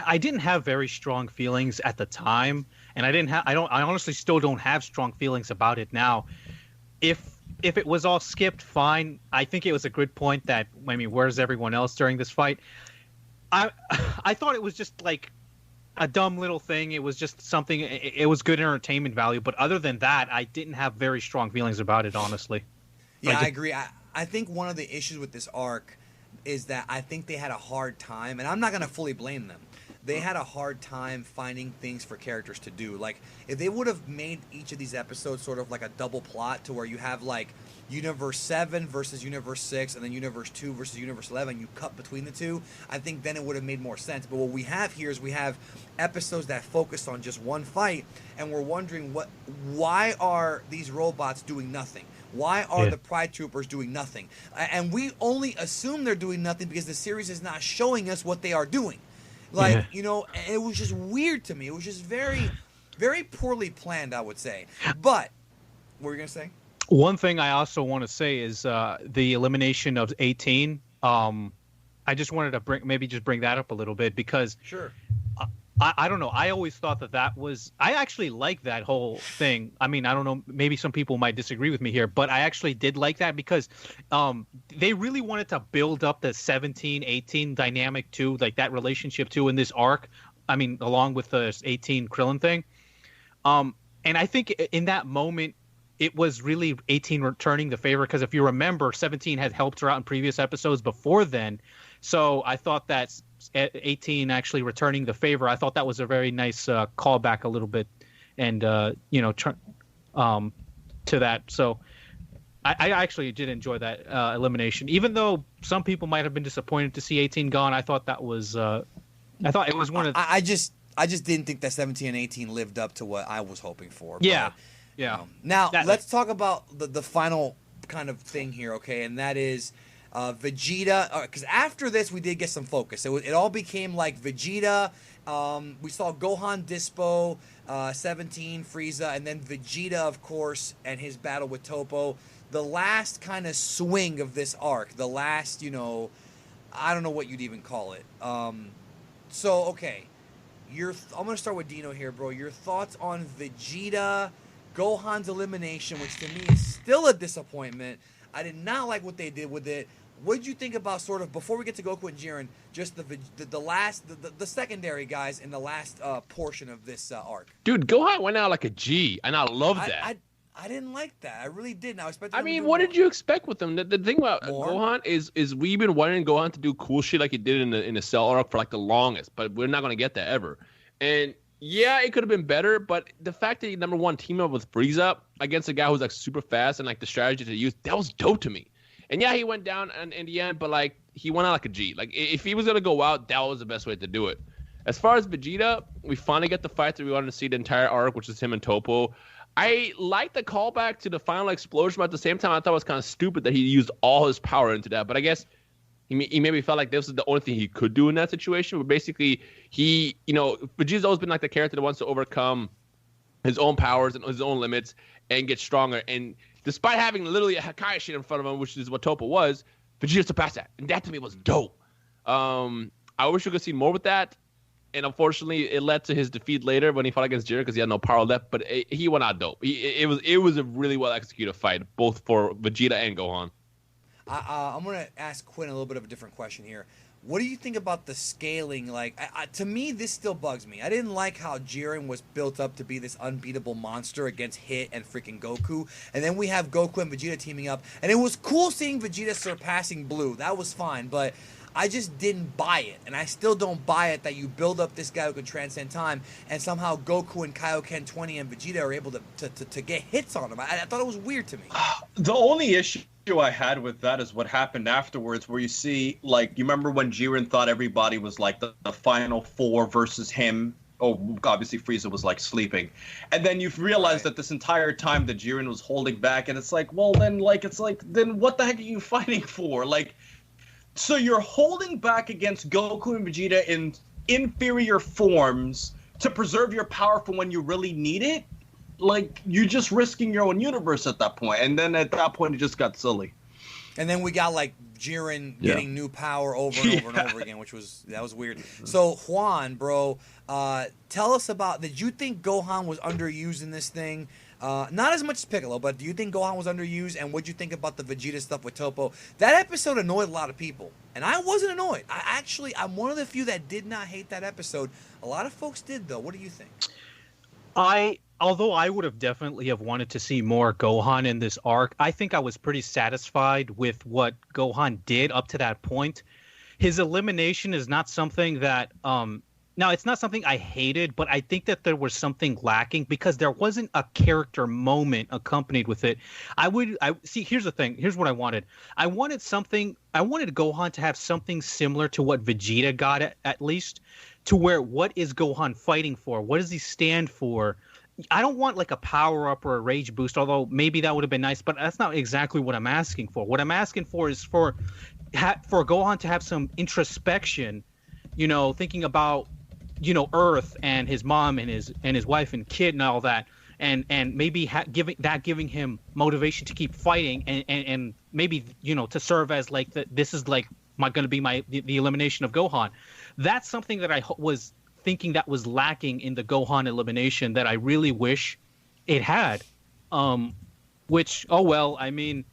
I didn't have very strong feelings at the time, and I honestly still don't have strong feelings about it now. If it was all skipped, fine. I think it was a good point that, I mean, where's everyone else during this fight? I thought it was just like a dumb little thing. It was just something, it was good entertainment value, but other than that, I didn't have very strong feelings about it, honestly. Yeah, I agree. I think one of the issues with this arc is that I think they had a hard time, and I'm not going to fully blame them. They had a hard time finding things for characters to do. Like, if they would have made each of these episodes sort of like a double plot to where you have, like, Universe 7 versus Universe 6 and then Universe 2 versus Universe 11, you cut between the two, I think then it would have made more sense. But what we have here is we have episodes that focus on just one fight, and we're wondering why are these robots doing nothing? Why are the Pride Troopers doing nothing? And we only assume they're doing nothing because the series is not showing us what they are doing. Like, you know, it was just weird to me. It was just very, very poorly planned, I would say. But, what were you going to say? One thing I also want to say is the elimination of 18. I just wanted to bring that up a little bit because... Sure. I don't know. I always thought that was... I actually like that whole thing. I mean, I don't know. Maybe some people might disagree with me here, but I actually did like that because they really wanted to build up the 17-18 dynamic too, like that relationship too in this arc. I mean, along with the 18 Krillin thing. And I think in that moment, it was really 18 returning the favor because if you remember, 17 had helped her out in previous episodes before then. So I thought that 18 actually returning the favor, I thought that was a very nice callback a little bit and, to that. So I actually did enjoy that elimination. Even though some people might have been disappointed to see 18 gone, I thought that was I thought it was one of... I just didn't think that 17 and 18 lived up to what I was hoping for. Yeah. But, now, let's talk about the final kind of thing here, okay? And that is... Vegeta, because after this we did get some focus. It all became like Vegeta. We saw Gohan, Dispo, 17, Frieza, and then Vegeta, of course, and his battle with Toppo. The last kind of swing of this arc. The last, I don't know what you'd even call it. So, okay. I'm going to start with Dino here, bro. Your thoughts on Vegeta, Gohan's elimination, which to me is still a disappointment. I did not like what they did with it. What did you think about sort of, before we get to Goku and Jiren, just the secondary guys in the last portion of this arc? Dude, Gohan went out like a G, and I love that. I didn't like that. I really didn't. What did you expect with him? The thing about Gohan is we've been wanting Gohan to do cool shit like he did in the Cell arc for like the longest, but we're not going to get that ever. And yeah, it could have been better, but the fact that he, number one, teamed up with Frieza against a guy who's like super fast and like the strategy to use, that was dope to me. And yeah, he went down in the end, but like he went out like a G. Like if he was gonna go out, that was the best way to do it. As far as Vegeta, we finally get the fight that we wanted to see the entire arc, which is him and Toppo. I like the callback to the final explosion, but at the same time, I thought it was kind of stupid that he used all his power into that. But I guess he maybe felt like this was the only thing he could do in that situation. But basically, Vegeta's always been like the character that wants to overcome his own powers and his own limits and get stronger. And despite having literally a Hakai shit in front of him, which is what Toppo was, Vegeta surpassed that. And that to me was dope. I wish we could see more with that. And unfortunately, it led to his defeat later when he fought against Jiren because he had no power left. But he went out dope. It was a really well executed fight, both for Vegeta and Gohan. I'm gonna ask Quinn a little bit of a different question here. What do you think about the scaling? Like, to me, this still bugs me. I didn't like how Jiren was built up to be this unbeatable monster against Hit and freaking Goku. And then we have Goku and Vegeta teaming up. And it was cool seeing Vegeta surpassing Blue. That was fine. But I just didn't buy it. And I still don't buy it that you build up this guy who can transcend time and somehow Goku and Kaioken 20 and Vegeta are able to get hits on him. I thought it was weird to me. The only issue I had with that is what happened afterwards, where you see, like, you remember when Jiren thought everybody was like the final four versus him. Oh, obviously Frieza was like sleeping, and then you've realized that this entire time that Jiren was holding back, and it's like, well, then then what the heck are you fighting for? Like, so you're holding back against Goku and Vegeta in inferior forms to preserve your power for when you really need it? Like, you're just risking your own universe at that point. And then at that point, it just got silly. And then we got, like, Jiren getting new power over and over and over again, that was weird. So, Juan, bro, tell us about, did you think Gohan was underused in this thing? Not as much as Piccolo, but do you think Gohan was underused? And what'd you think about the Vegeta stuff with Toppo? That episode annoyed a lot of people. And I wasn't annoyed. I'm one of the few that did not hate that episode. A lot of folks did, though. What do you think? Although I would have definitely have wanted to see more Gohan in this arc, I think I was pretty satisfied with what Gohan did up to that point. His elimination is not something that now it's not something I hated, but I think that there was something lacking because there wasn't a character moment accompanied with it. Here's the thing. Here's what I wanted. I wanted Gohan to have something similar to what Vegeta got at least, to where what is Gohan fighting for? What does he stand for? I don't want like a power up or a rage boost, although maybe that would have been nice, but that's not exactly what I'm asking for. What I'm asking for is for Gohan to have some introspection, thinking about, Earth and his mom and his wife and kid and all that, and maybe giving him motivation to keep fighting and maybe, to serve as like this is like going to be the elimination of Gohan. That's something that I was thinking that was lacking in the Gohan elimination that I really wish it had. Which, oh well, I mean,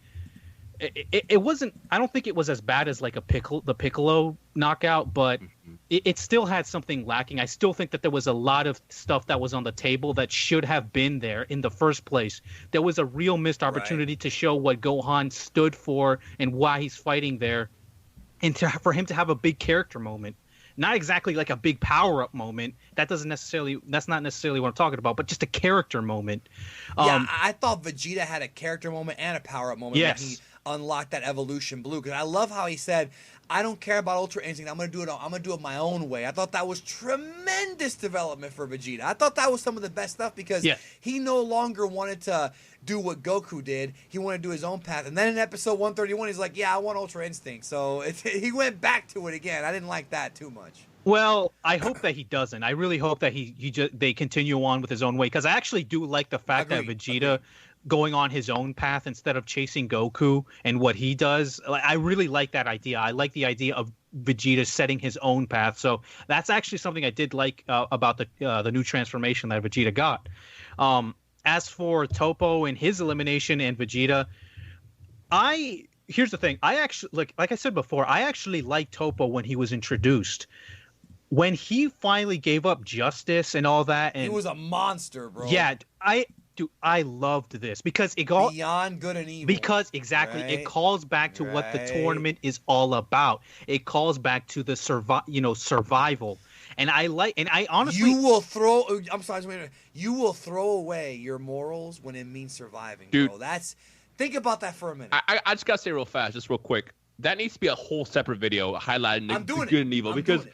it wasn't. I don't think it was as bad as like the Piccolo knockout, but it still had something lacking. I still think that there was a lot of stuff that was on the table that should have been there in the first place. There was a real missed opportunity to show what Gohan stood for and why he's fighting there, and for him to have a big character moment. Not exactly like a big power-up moment. That's not necessarily what I'm talking about, but just a character moment. I thought Vegeta had a character moment and a power-up moment when he unlocked that evolution blue. Because I love how he said, I don't care about Ultra Instinct. I'm gonna do it my own way. I thought that was tremendous development for Vegeta. I thought that was some of the best stuff because he no longer wanted to do what Goku did. He wanted to do his own path. And then in episode 131, he's like, I want Ultra Instinct. So he went back to it again. I didn't like that too much. Well, I hope that he doesn't. I really hope that they continue on with his own way, because I actually do like the fact that Vegeta going on his own path instead of chasing Goku and what he does. I really like that idea. I like the idea of Vegeta setting his own path. So that's actually something I did like about the new transformation that Vegeta got. As for Toppo and his elimination and Vegeta, here's the thing. I actually like I said before, I actually liked Toppo when he was introduced. When he finally gave up justice and all that, and he was a monster, bro. Yeah, I loved this because it goes beyond good and evil. Because it calls back to what the tournament is all about. It calls back to the survival. And I honestly, you will throw. I'm sorry, you will throw away your morals when it means surviving, dude. Bro. Think about that for a minute. I just gotta say real fast, just real quick. That needs to be a whole separate video highlighting the good and evil, because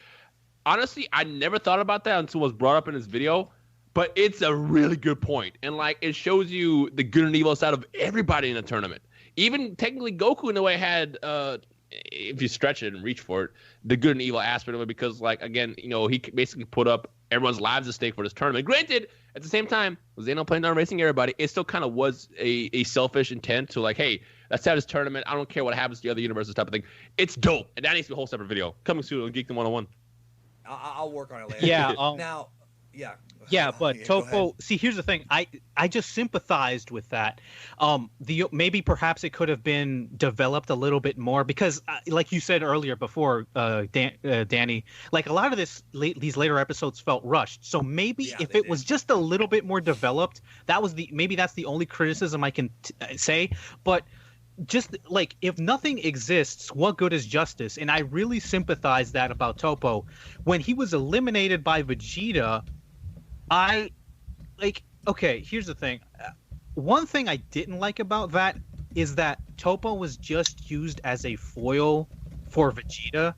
honestly, I never thought about that until it was brought up in this video. But it's a really good point. And, like, it shows you the good and evil side of everybody in the tournament. Even technically Goku, in a way, had, if you stretch it and reach for it, the good and evil aspect of it. Because, like, again, you know, he basically put up everyone's lives at stake for this tournament. Granted, at the same time, Zeno playing on racing everybody, it still kind of was a selfish intent to, like, hey, let's have this tournament. I don't care what happens to the other universes type of thing. It's dope. And that needs to be a whole separate video. Coming soon on Geekdom 101. I'll work on it later. Yeah. Now, yeah. Yeah, but Toppo, see, here's the thing. I just sympathized with that. Maybe perhaps it could have been developed a little bit more because, like you said earlier before, Danny, like a lot of these later episodes felt rushed. So maybe if it was just a little bit more developed, maybe that's the only criticism I can say. But just like if nothing exists, what good is justice? And I really sympathize that about Toppo when he was eliminated by Vegeta. Okay, here's the thing. One thing I didn't like about that is that Toppo was just used as a foil for Vegeta.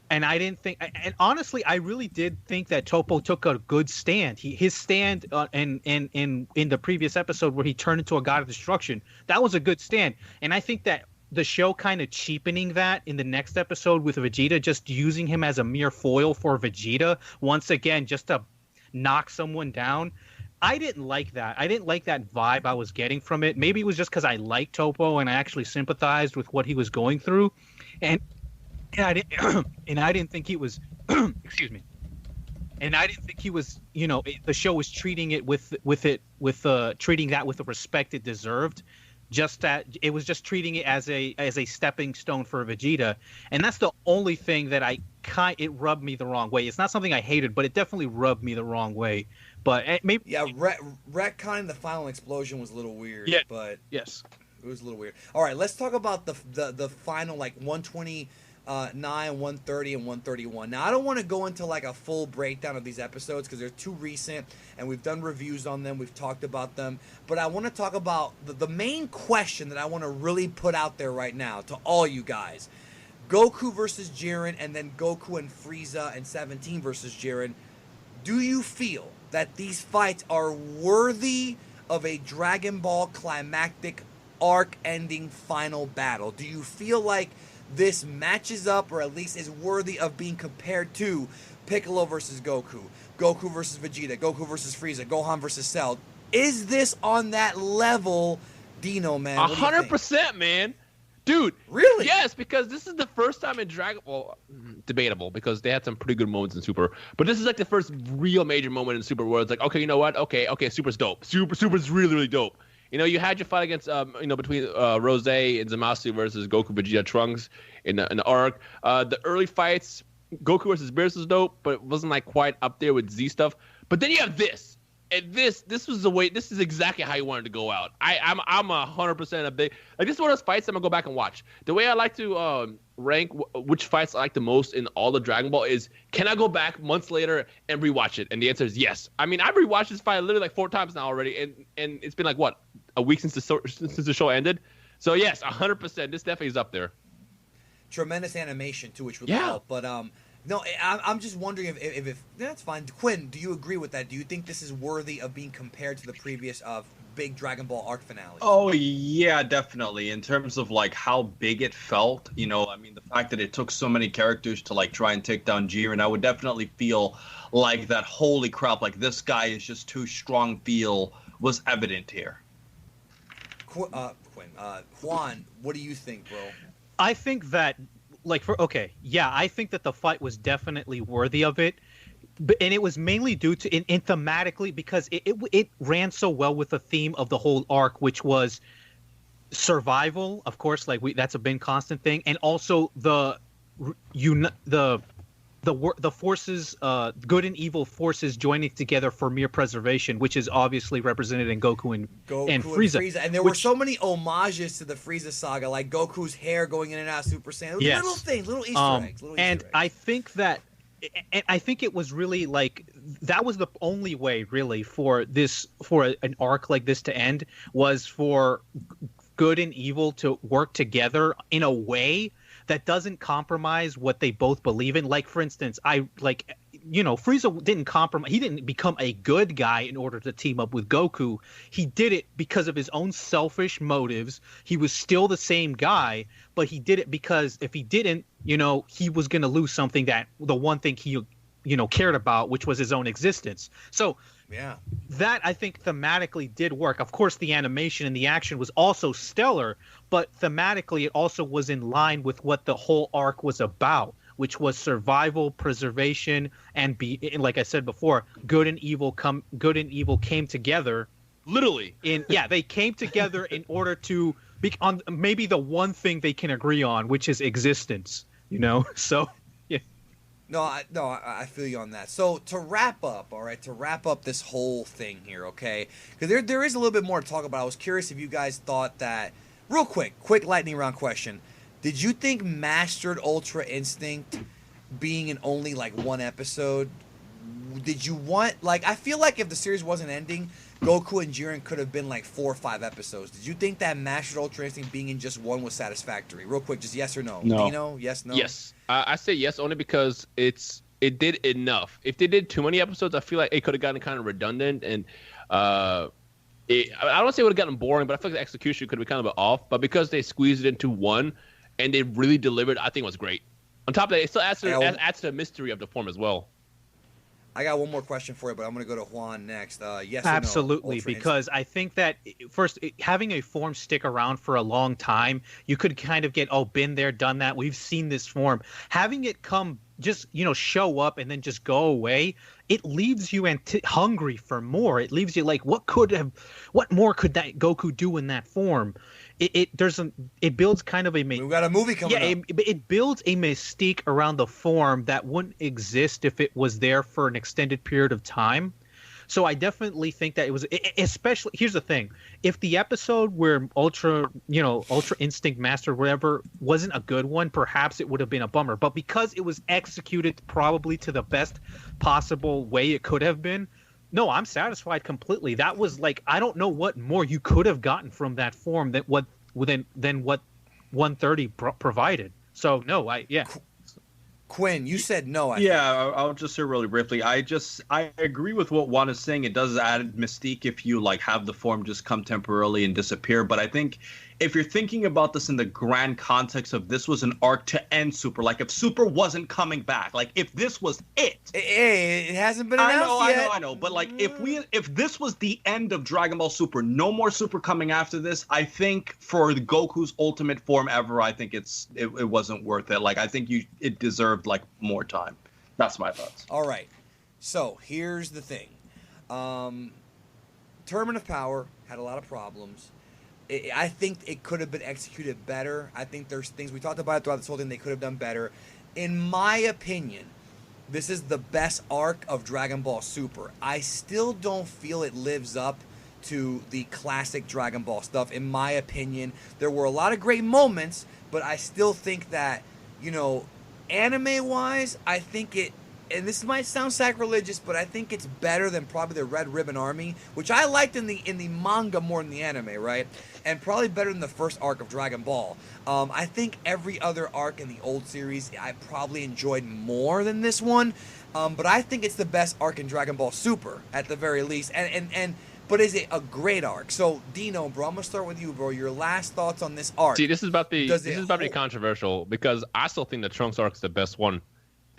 And I didn't think, and honestly, I really did think that Toppo took a good stand. His stand in the previous episode where he turned into a god of destruction, that was a good stand. And I think that the show kind of cheapening that in the next episode with Vegeta, just using him as a mere foil for Vegeta, once again, just to knock someone down. I didn't like that. I didn't like that vibe I was getting from it. Maybe it was just because I liked Toppo and I actually sympathized with what he was going through, and I didn't think he was. Excuse me. And I didn't think he was. You know, the show was treating it treating that with the respect it deserved. Just that it was just treating it as a stepping stone for Vegeta, and that's the only thing that it rubbed me the wrong way. It's not something I hated, but it definitely rubbed me the wrong way. But maybe retconning the final explosion was a little weird. Yeah, but yes, it was a little weird. All right, let's talk about the final, like 129, 130, and 131. Now, I don't want to go into like a full breakdown of these episodes because they're too recent, and we've done reviews on them. We've talked about them, but I want to talk about the main question that I want to really put out there right now to all you guys. Goku versus Jiren, and then Goku and Frieza and 17 versus Jiren. Do you feel that these fights are worthy of a Dragon Ball climactic arc-ending final battle? Do you feel like this matches up, or at least is worthy of being compared to Piccolo versus Goku, Goku versus Vegeta, Goku versus Frieza, Gohan versus Cell? Is this on that level, Dino, man? 100%, man. Dude, really? Yes, because this is the first time in Dragon Ball. Debatable, because they had some pretty good moments in Super, but this is like the first real major moment in Super where it's like, okay, you know what? Okay, Super's dope. Super's really, really dope. You know, you had your fight against, between Rose and Zamasu versus Goku, Vegeta, Trunks in the arc. The early fights, Goku versus Beerus was dope, but it wasn't like quite up there with Z stuff. But then you have this. And this was the way. This is exactly how you wanted to go out. I'm 100% a big, like, this is one of those fights I'm gonna go back and watch. The way I like to rank which fights I like the most in all the Dragon Ball is, can I go back months later and rewatch it? And the answer is yes. I mean, I've rewatched this fight literally like 4 times now already, and it's been like what, a week since the show ended. So yes, 100%. This definitely is up there. Tremendous animation too, which would help. But no, I'm just wondering if that's fine. Quinn, do you agree with that? Do you think this is worthy of being compared to the previous big Dragon Ball arc finale? Oh yeah, definitely. In terms of like how big it felt, you know, I mean, the fact that it took so many characters to like try and take down Jiren, I would definitely feel like that. Holy crap! Like, this guy is just too strong. Feel was evident here. Quinn, Juan, what do you think, bro? I think that. I think that the fight was definitely worthy of it, and it was mainly due to in thematically, because it ran so well with the theme of the whole arc, which was survival, of course, that's a been constant thing, and also the forces, good and evil forces joining together for mere preservation, which is obviously represented in Goku and Frieza. And there were so many homages to the Frieza saga, like Goku's hair going in and out of Super Saiyan. Yes. Little things, little Easter eggs. And I think that, and I think it was really like, that was the only way really for an arc like this to end, was for good and evil to work together in a way that doesn't compromise what they both believe in. Like, for instance, Frieza didn't compromise. He didn't become a good guy in order to team up with Goku. He did it because of his own selfish motives. He was still the same guy, but he did it because if he didn't, he was going to lose something the one thing he, cared about, which was his own existence. So yeah, that I think thematically did work. Of course, the animation and the action was also stellar, but thematically it also was in line with what the whole arc was about, which was survival, preservation, and like I said before, good and evil came together. Literally. They came together in order to be on maybe the one thing they can agree on, which is existence. So yeah. No, I feel you on that. So to wrap up this whole thing here, okay? Because there is a little bit more to talk about. I was curious if you guys thought that. Real quick lightning round question. Did you think Mastered Ultra Instinct being in only like one episode, did you want, I feel like if the series wasn't ending, Goku and Jiren could have been like 4 or 5 episodes. Did you think that Mastered Ultra Instinct being in just one was satisfactory? Real quick, just yes or no. No. Dino, yes, no? Yes. I say yes only because it did enough. If they did too many episodes, I feel like it could have gotten kind of redundant and I don't say it would have gotten boring, but I feel like the execution could have been kind of off. But because they squeezed it into one and they really delivered, I think it was great. On top of that, it still adds to the mystery of the form as well. I got one more question for you, but I'm going to go to Juan next. Yes or no? Absolutely, because I think that first, having a form stick around for a long time, you could kind of get, been there, done that. We've seen this form. Having it come, just show up and then just go away, it leaves you hungry for more. It leaves you like, what more could that Goku do in that form? It builds kind of we've got a movie coming up. It builds a mystique around the form that wouldn't exist if it was there for an extended period of time. So I definitely think that it was, especially, here's the thing. If the episode where Ultra Instinct Master, whatever, wasn't a good one, perhaps it would have been a bummer. But because it was executed probably to the best possible way it could have been, no, I'm satisfied completely. That was like, I don't know what more you could have gotten from that form than what 130 provided. So no, Quinn, you said no. I'll just say really briefly. I agree with what Juan is saying. It does add mystique if you have the form just come temporarily and disappear. But I think if you're thinking about this in the grand context of this was an arc to end Super, if Super wasn't coming back, if this was it. Hey, it hasn't been announced yet. I know. But if this was the end of Dragon Ball Super, no more Super coming after this, I think for the Goku's ultimate form ever, I think it wasn't worth it. I think it deserved more time. That's my thoughts. All right. So here's the thing. Tournament of Power had a lot of problems. I think it could have been executed better. I think there's things we talked about throughout this whole thing they could have done better. In my opinion, this is the best arc of Dragon Ball Super. I still don't feel it lives up to the classic Dragon Ball stuff. In my opinion, there were a lot of great moments, but I still think that, anime-wise, I think it, and this might sound sacrilegious, but I think it's better than probably the Red Ribbon Army, which I liked in the manga more than the anime, right? And probably better than the first arc of Dragon Ball. I think every other arc in the old series I probably enjoyed more than this one, but I think it's the best arc in Dragon Ball Super at the very least. But is it a great arc? So Dino, bro, I'm gonna start with you, bro. Your last thoughts on this arc? See, this is about to be controversial because I still think the Trunks arc is the best one.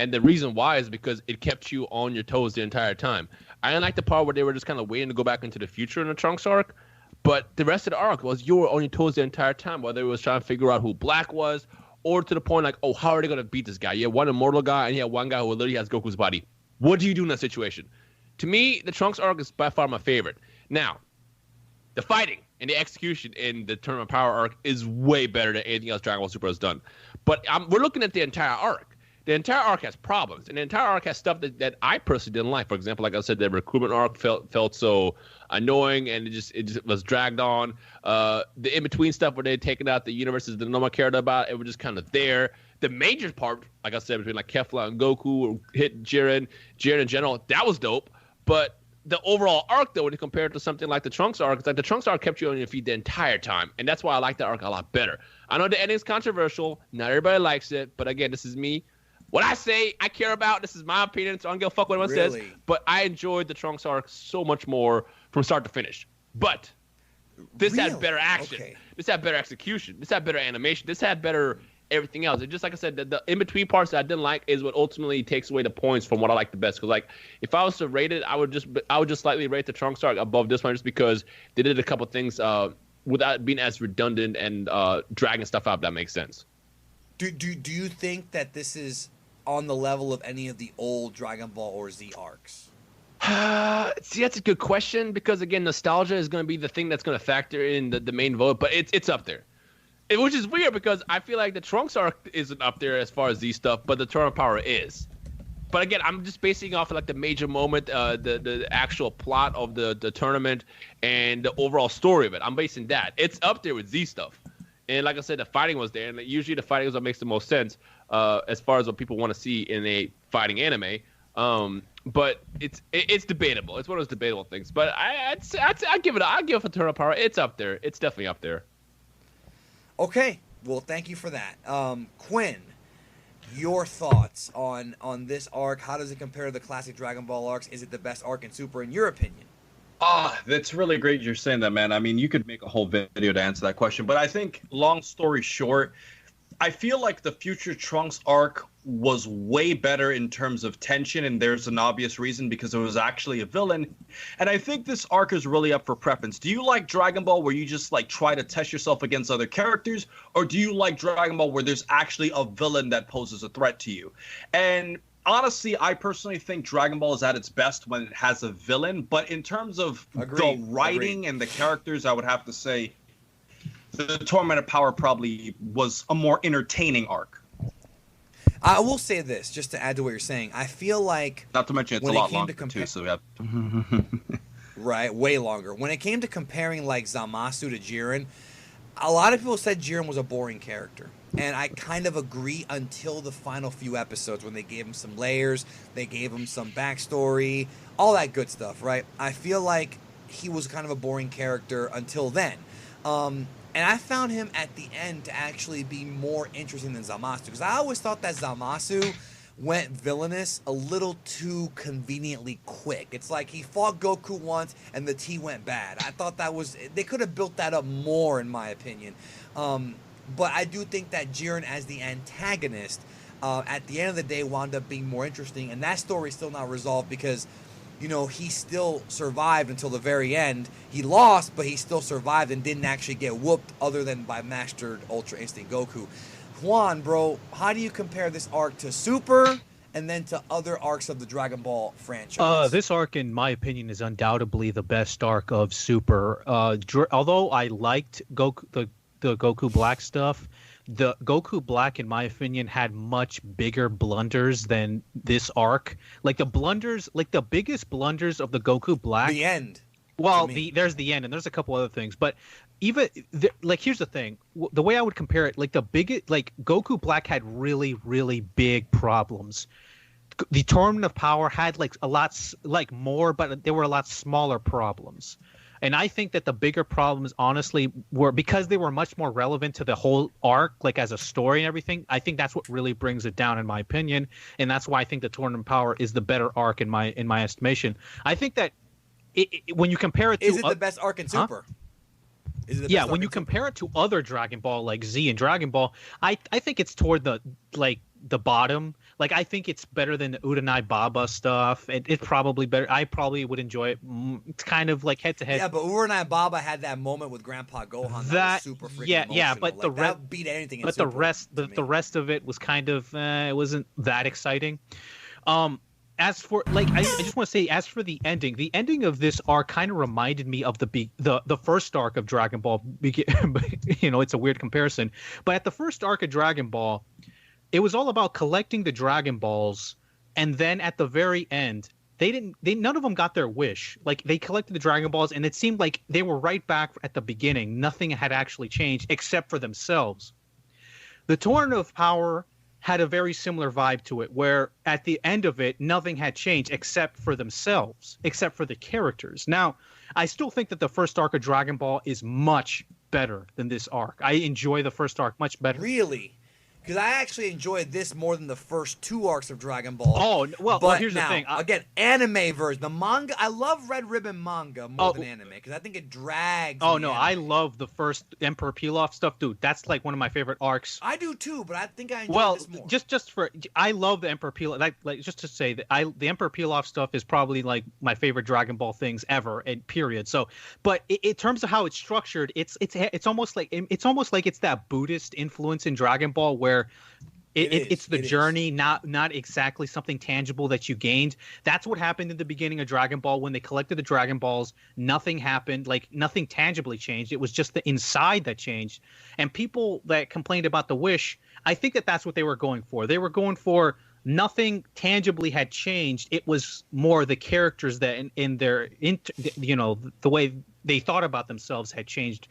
And the reason why is because it kept you on your toes the entire time. I didn't like the part where they were just kind of waiting to go back into the future in the Trunks arc, but the rest of the arc was you were on your toes the entire time, whether it was trying to figure out who Black was, or to the point how are they going to beat this guy? You have one immortal guy, and you have one guy who literally has Goku's body. What do you do in that situation? To me, the Trunks arc is by far my favorite. Now, the fighting and the execution in the Tournament of Power arc is way better than anything else Dragon Ball Super has done. But we're looking at the entire arc. The entire arc has problems, and the entire arc has stuff that I personally didn't like. For example, like I said, the recruitment arc felt so annoying, and it just was dragged on. The in-between stuff where they're taking out the universes that no one cared about, it was just kind of there. The major part, like I said, between Kefla and Goku, or hit Jiren in general, that was dope. But the overall arc, though, when you compare it to something like the Trunks arc, it's the Trunks arc kept you on your feet the entire time, and that's why I like that arc a lot better. I know the ending's controversial. Not everybody likes it, but again, this is me. what I say, I care about. This is my opinion, so I don't give a fuck what anyone says. But I enjoyed the Trunks arc so much more from start to finish. But this had better action. Okay. This had better execution. This had better animation. This had better everything else. And just like I said, the in-between parts that I didn't like is what ultimately takes away the points from what I like the best. Because, like, if I was to rate it, I would just slightly rate the Trunks arc above this one just because they did a couple things without being as redundant and dragging stuff out, if that makes sense. Do you think that this is on the level of any of the old Dragon Ball or Z arcs? See, that's a good question because, again, nostalgia is going to be the thing that's going to factor in the main vote, but it's up there. Which is weird because I feel like the Trunks arc isn't up there as far as Z stuff, but the Tournament Power is. But again, I'm just basing off of like the major moment, the actual plot of the tournament and the overall story of it. I'm basing that. It's up there with Z stuff. And like I said, the fighting was there, and usually the fighting is what makes the most sense as far as what people want to see in a fighting anime. But it's debatable. It's one of those debatable things. But I'd give it a Tournament Power. It's up there. It's definitely up there. Okay, well, thank you for that. Quinn, your thoughts on this arc? How does it compare to the classic Dragon Ball arcs? Is it the best arc in Super, in your opinion? That's really great you're saying that, man. I mean, you could make a whole video to answer that question. But I think, long story short, I feel like the Future Trunks arc was way better in terms of tension, and there's an obvious reason because it was actually a villain. And I think this arc is really up for preference. Do you like Dragon Ball where you just like try to test yourself against other characters, or do you like Dragon Ball where there's actually a villain that poses a threat to you? And honestly, I personally think Dragon Ball is at its best when it has a villain, but in terms of the writing and the characters, I would have to say the Tournament of Power probably was a more entertaining arc. I will say this, just to add to what you're saying. I feel like... Not to mention it's a lot longer, too, so we have... Right, way longer. When it came to comparing, like, Zamasu to Jiren, a lot of people said Jiren was a boring character. And I kind of agree until the final few episodes when they gave him some layers, they gave him some backstory, all that good stuff, right? I feel like he was kind of a boring character until then. And I found him at the end to actually be more interesting than Zamasu. Because I always thought that Zamasu went villainous a little too conveniently quick. It's like he fought Goku once and the tea went bad. I thought that was... They could have built that up more, in my opinion. But I do think that Jiren as the antagonist, at the end of the day, wound up being more interesting. And that story's still not resolved because... You know, he still survived until the very end. He lost, but he still survived and didn't actually get whooped other than by Mastered Ultra Instinct Goku. Juan, bro, how do you compare this arc to Super and then to other arcs of the Dragon Ball franchise? This arc, in my opinion, is undoubtedly the best arc of Super. Although I liked Goku, the Goku Black stuff, the Goku Black, in my opinion, had much bigger blunders than this arc. Like the blunders, like the biggest blunders of the Goku Black. The end. Well, there's the end, and there's a couple other things. But even like, here's the thing: the way I would compare it, like the biggest, like Goku Black had really, really big problems. The Tournament of Power had like a lot, like more, but there were a lot smaller problems. And I think that the bigger problems, honestly, were because they were much more relevant to the whole arc, like as a story and everything. I think that's what really brings it down, in my opinion, and that's why I think the Tournament of Power is the better arc in my estimation. I think that when you compare it to, is it the best arc in Super? Huh? Yeah, when you compare it to other Dragon Ball like Z and Dragon Ball, I think it's toward the bottom. Like, I think it's better than the Uranai Baba stuff. It's probably better. I probably would enjoy it. It's kind of like head to head. Yeah, but Uranai Baba had that moment with Grandpa Gohan that was super freaking emotional. Yeah, but like, that beat anything. But the rest of it was kind of it wasn't that exciting. As for like, I just want to say, as for the ending of this arc kind of reminded me of the first arc of Dragon Ball. You know, it's a weird comparison, but at the first arc of Dragon Ball, it was all about collecting the Dragon Balls, and then at the very end, none of them got their wish. Like, they collected the Dragon Balls, and it seemed like they were right back at the beginning. Nothing had actually changed except for themselves. The Tournament of Power had a very similar vibe to it, where at the end of it, nothing had changed except for themselves, except for the characters. Now, I still think that the first arc of Dragon Ball is much better than this arc. I enjoy the first arc much better. Really? because I actually enjoyed this more than the first 2 arcs of Dragon Ball. Oh, well, here's the thing. Again, anime version. The manga, I love Red Ribbon manga more than anime because I think it drags. Oh, no, I love the first Emperor Pilaf stuff, dude. That's like one of my favorite arcs. I do too, but I think I enjoy this more. I love the Emperor Pilaf. Like just to say that the Emperor Pilaf stuff is probably like my favorite Dragon Ball things ever, and period. So, but in terms of how it's structured, it's almost like it's that Buddhist influence in Dragon Ball where it's the journey, not exactly something tangible that you gained. That's what happened in the beginning of Dragon Ball when they collected the Dragon Balls. Nothing happened, like nothing tangibly changed. It was just the inside that changed. And people that complained about the Wish, I think that's what they were going for. They were going for nothing tangibly had changed. It was more the characters that in their the way they thought about themselves had changed.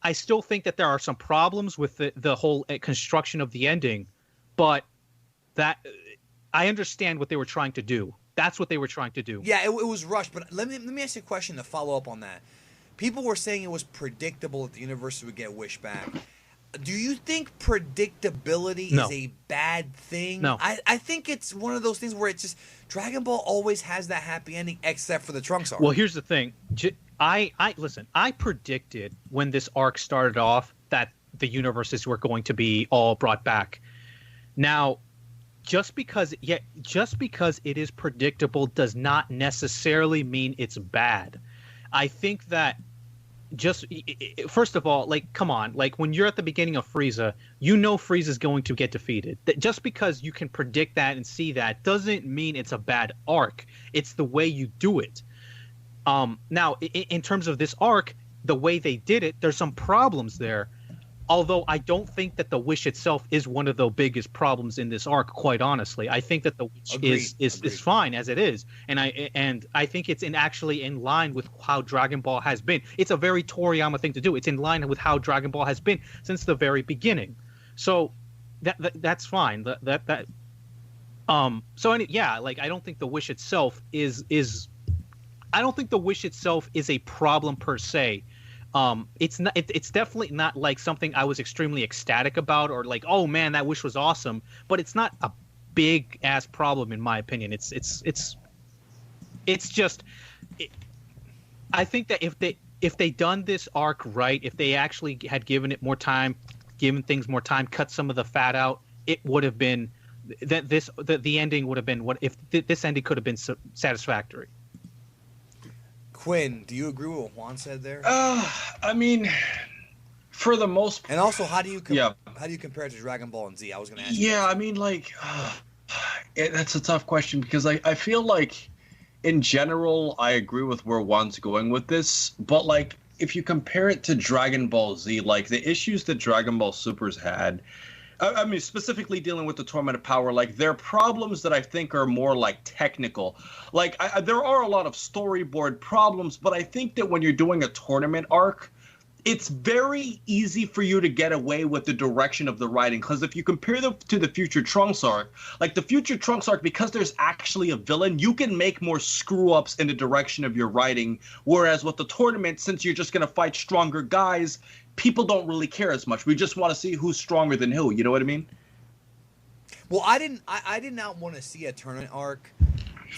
I still think that there are some problems with the whole construction of the ending, but that I understand what they were trying to do. That's what they were trying to do. Yeah, it was rushed, but let me ask you a question to follow up on that. People were saying it was predictable that the universe would get Wish back. Do you think predictability is a bad thing? No. I think it's one of those things where it's just Dragon Ball always has that happy ending except for the Trunks arc. Well, here's the thing. Listen, I predicted when this arc started off that the universes were going to be all brought back. Now, just because it is predictable does not necessarily mean it's bad. I think that first of all, like, come on, like when you're at the beginning of Frieza, you know Frieza's going to get defeated. Just because you can predict that and see that doesn't mean it's a bad arc. It's the way you do it. Now, in terms of this arc, the way they did it, there's some problems there. Although I don't think that the Wish itself is one of the biggest problems in this arc, quite honestly. I think that the Wish is fine as it is, and I think it's actually in line with how Dragon Ball has been. It's a very Toriyama thing to do. It's in line with how Dragon Ball has been since the very beginning. So that's fine. Like I don't think the Wish itself is. I don't think the Wish itself is a problem per se. It's definitely not like something I was extremely ecstatic about or like, oh man, that Wish was awesome. But it's not a big ass problem in my opinion. It's just. I think that if they done this arc right, if they actually had given it more time, given things more time, cut some of the fat out, it would have been that the ending would have been what if this ending could have been satisfactory. Quinn, do you agree with what Juan said there? I mean, for the most part. And also, how do you compare it to Dragon Ball and Z? I was going to ask you. Yeah, I mean, like, that's a tough question because I feel like, in general, I agree with where Juan's going with this. But, like, if you compare it to Dragon Ball Z, like, the issues that Dragon Ball Super's had, I mean, specifically dealing with the Torment of Power, like, there are problems that I think are more, like, technical. Like, there are a lot of storyboard problems, but I think that when you're doing a tournament arc, it's very easy for you to get away with the direction of the writing. Because if you compare them to the Future Trunks arc, like, the Future Trunks arc, because there's actually a villain, you can make more screw-ups in the direction of your writing. Whereas with the tournament, since you're just going to fight stronger guys, people don't really care as much. We just want to see who's stronger than who. You know what I mean? Well, I did not want to see a tournament arc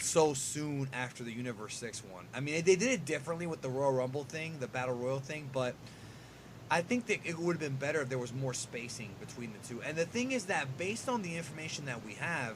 so soon after the Universe 6 one. I mean, they did it differently with the Royal Rumble thing, the Battle Royal thing, but I think that it would have been better if there was more spacing between the two. And the thing is that based on the information that we have,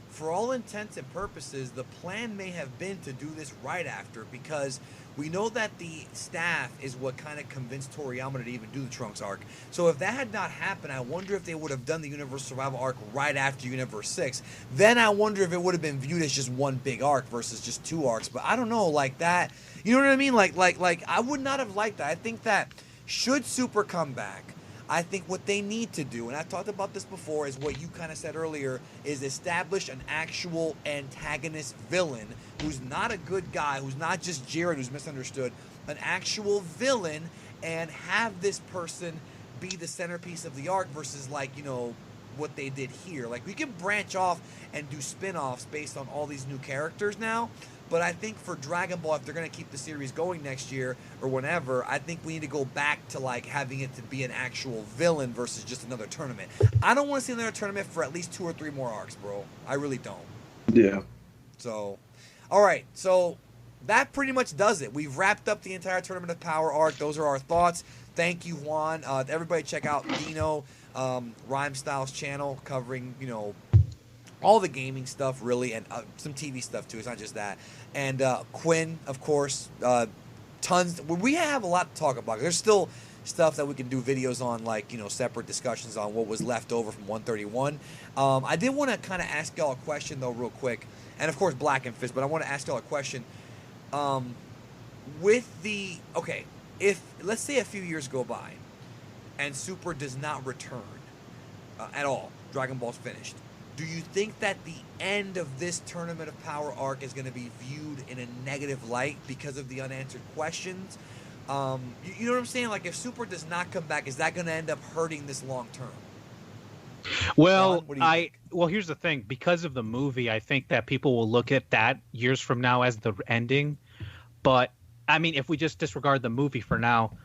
for all intents and purposes, the plan may have been to do this right after because we know that the staff is what kind of convinced Toriyama to even do the Trunks arc. So if that had not happened, I wonder if they would have done the Universe Survival arc right after Universe 6. Then I wonder if it would have been viewed as just one big arc versus just 2 arcs. But I don't know, like that. You know what I mean? Like I would not have liked that. I think that should Super come back, I think what they need to do, and I talked about this before, is what you kind of said earlier, is establish an actual antagonist villain who's not a good guy, who's not just Jiren who's misunderstood, an actual villain, and have this person be the centerpiece of the arc versus, like, you know, what they did here. Like, we can branch off and do spin-offs based on all these new characters now, But I think for Dragon Ball, if they're going to keep the series going next year or whenever, I think we need to go back to like having it to be an actual villain versus just another tournament. I don't want to see another tournament for at least 2 or 3 more arcs, bro. I really don't. Yeah. So, all right. So that pretty much does it. We've wrapped up the entire Tournament of Power arc. Those are our thoughts. Thank you, Juan. Everybody check out Dino Rhyme Styles channel covering, all the gaming stuff, really, and some TV stuff, too. It's not just that. And Quinn, of course, tons. We have a lot to talk about. There's still stuff that we can do videos on, like, separate discussions on what was left over from 131. I did want to kind of ask y'all a question, though, real quick. And, of course, Black and Fist, but I want to ask y'all a question. If, let's say a few years go by and Super does not return at all, Dragon Ball's finished, do you think that the end of this Tournament of Power arc is going to be viewed in a negative light because of the unanswered questions? You know what I'm saying? Like, if Super does not come back, is that going to end up hurting this long term? Well, here's the thing. Because of the movie, I think that people will look at that years from now as the ending. But, I mean, if we just disregard the movie for now,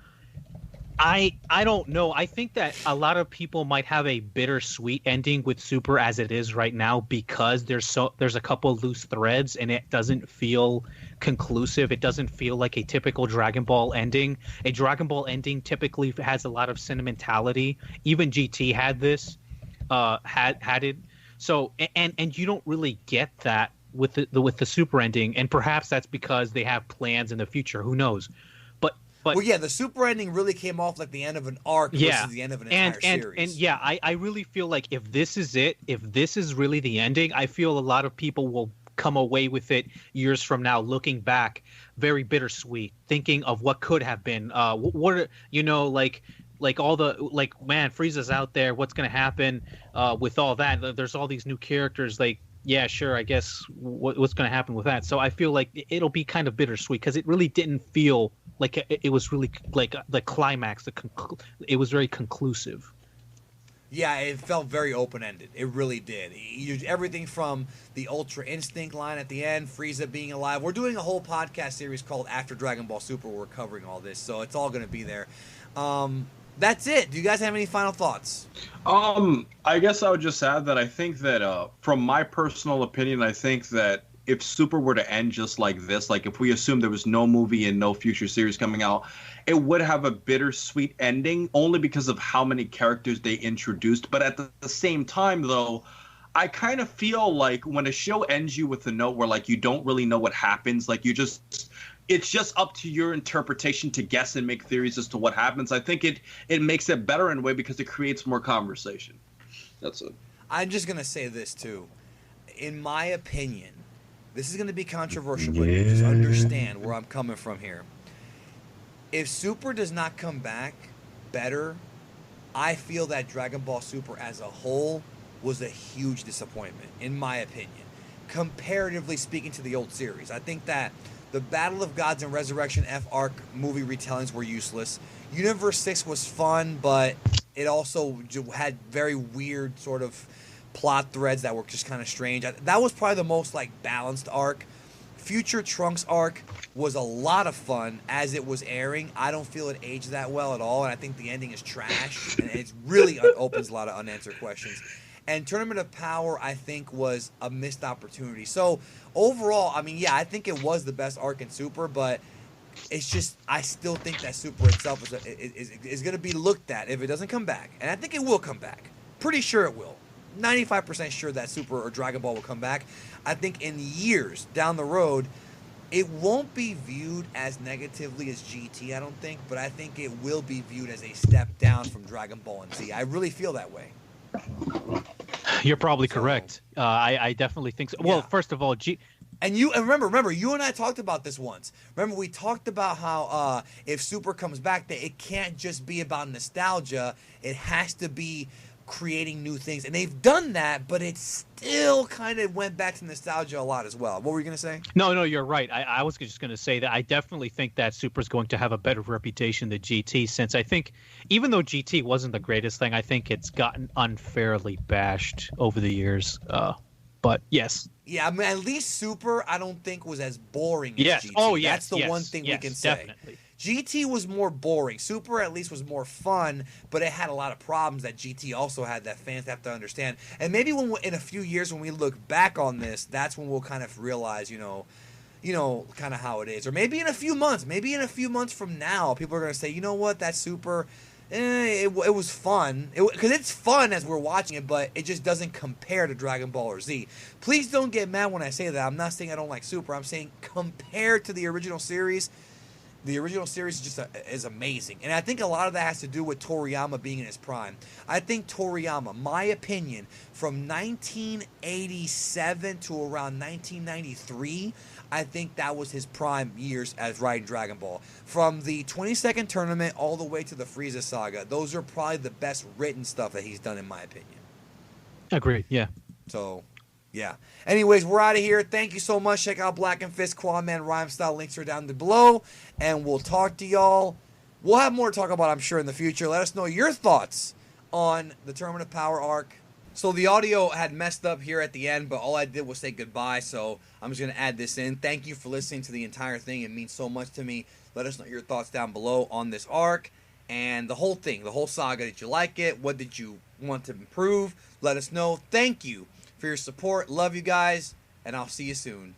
I don't know. I think that a lot of people might have a bittersweet ending with Super as it is right now because there's a couple loose threads and it doesn't feel conclusive. It doesn't feel like a typical Dragon Ball ending. A Dragon Ball ending typically has a lot of sentimentality. Even GT had this, had it. So and you don't really get that with the Super ending, and perhaps that's because they have plans in the future. Who knows? But yeah, the Super ending really came off like the end of an arc versus the end of an entire series. And yeah, I really feel like if this is it, if this is really the ending, I feel a lot of people will come away with it years from now, looking back, very bittersweet, thinking of what could have been. What like all the man, Frieza's out there. What's going to happen with all that? There's all these new characters. Like, yeah, sure, I guess what's going to happen with that. So I feel like it'll be kind of bittersweet because it really didn't feel like it was really like the climax. It was very conclusive. Yeah, it felt very open-ended. It really did. Everything from the Ultra Instinct line at the end, Frieza being alive. We're doing a whole podcast series called After Dragon Ball Super where we're covering all this, so it's all going to be there. That's it. Do you guys have any final thoughts? I guess I would just add that I think that from my personal opinion, I think that if Super were to end just like this, like if we assume there was no movie and no future series coming out, it would have a bittersweet ending only because of how many characters they introduced. But at the same time, though, I kind of feel like when a show ends you with a note where like you don't really know what happens, like it's just up to your interpretation to guess and make theories as to what happens. I think it makes it better in a way because it creates more conversation. That's it. I'm just going to say this, too. In my opinion, this is going to be controversial, but just understand where I'm coming from here. If Super does not come back better, I feel that Dragon Ball Super as a whole was a huge disappointment, in my opinion. Comparatively speaking to the old series, I think that the Battle of Gods and Resurrection F arc movie retellings were useless. Universe 6 was fun, but it also had very weird sort of plot threads that were just kind of strange. That was probably the most balanced arc. Future Trunks arc was a lot of fun as it was airing. I don't feel it aged that well at all, and I think the ending is trash, and it really opens a lot of unanswered questions. And Tournament of Power, I think, was a missed opportunity. So, overall, I mean, yeah, I think it was the best arc in Super, but it's just, I still think that Super itself is going to be looked at if it doesn't come back. And I think it will come back. Pretty sure it will. 95% sure that Super or Dragon Ball will come back. I think in years down the road, it won't be viewed as negatively as GT, I don't think, but I think it will be viewed as a step down from Dragon Ball and Z. I really feel that way. You're probably correct. I definitely think so. Well, first of all, and remember, you and I talked about this once. Remember, we talked about how if Super comes back, that it can't just be about nostalgia. It has to be creating new things. And they've done that, but it still kind of went back to nostalgia a lot as well. What were you going to say? No, you're right. I was just going to say that I definitely think that Super's going to have a better reputation than GT, since I think even though GT wasn't the greatest thing, I think it's gotten unfairly bashed over the years. But yes, Yeah, I mean, at least Super, I don't think was as boring as Yes. GT. Oh, yes. That's the one thing we can say. Definitely. GT was more boring. Super at least was more fun, but it had a lot of problems that GT also had that fans have to understand. And maybe when in a few years when we look back on this, that's when we'll kind of realize, kind of how it is. Or maybe in a few months from now, people are going to say, you know what, that Super, it was fun. Because it's fun as we're watching it, but it just doesn't compare to Dragon Ball or Z. Please don't get mad when I say that. I'm not saying I don't like Super. I'm saying compared to the original series, the original series is amazing. And I think a lot of that has to do with Toriyama being in his prime. I think Toriyama, my opinion, from 1987 to around 1993, I think that was his prime years as writing Dragon Ball. From the 22nd tournament all the way to the Frieza saga, those are probably the best written stuff that he's done, in my opinion. Agreed, yeah. So, yeah. Anyways, we're out of here. Thank you so much. Check out Black and Fist, Quaman, Rhyme Style. Links are down below. And we'll talk to y'all. We'll have more to talk about, I'm sure, in the future. Let us know your thoughts on the Tournament of Power arc. So the audio had messed up here at the end, but all I did was say goodbye. So I'm just going to add this in. Thank you for listening to the entire thing. It means so much to me. Let us know your thoughts down below on this arc and the whole thing, the whole saga. Did you like it? What did you want to improve? Let us know. Thank you for your support. Love you guys, and I'll see you soon.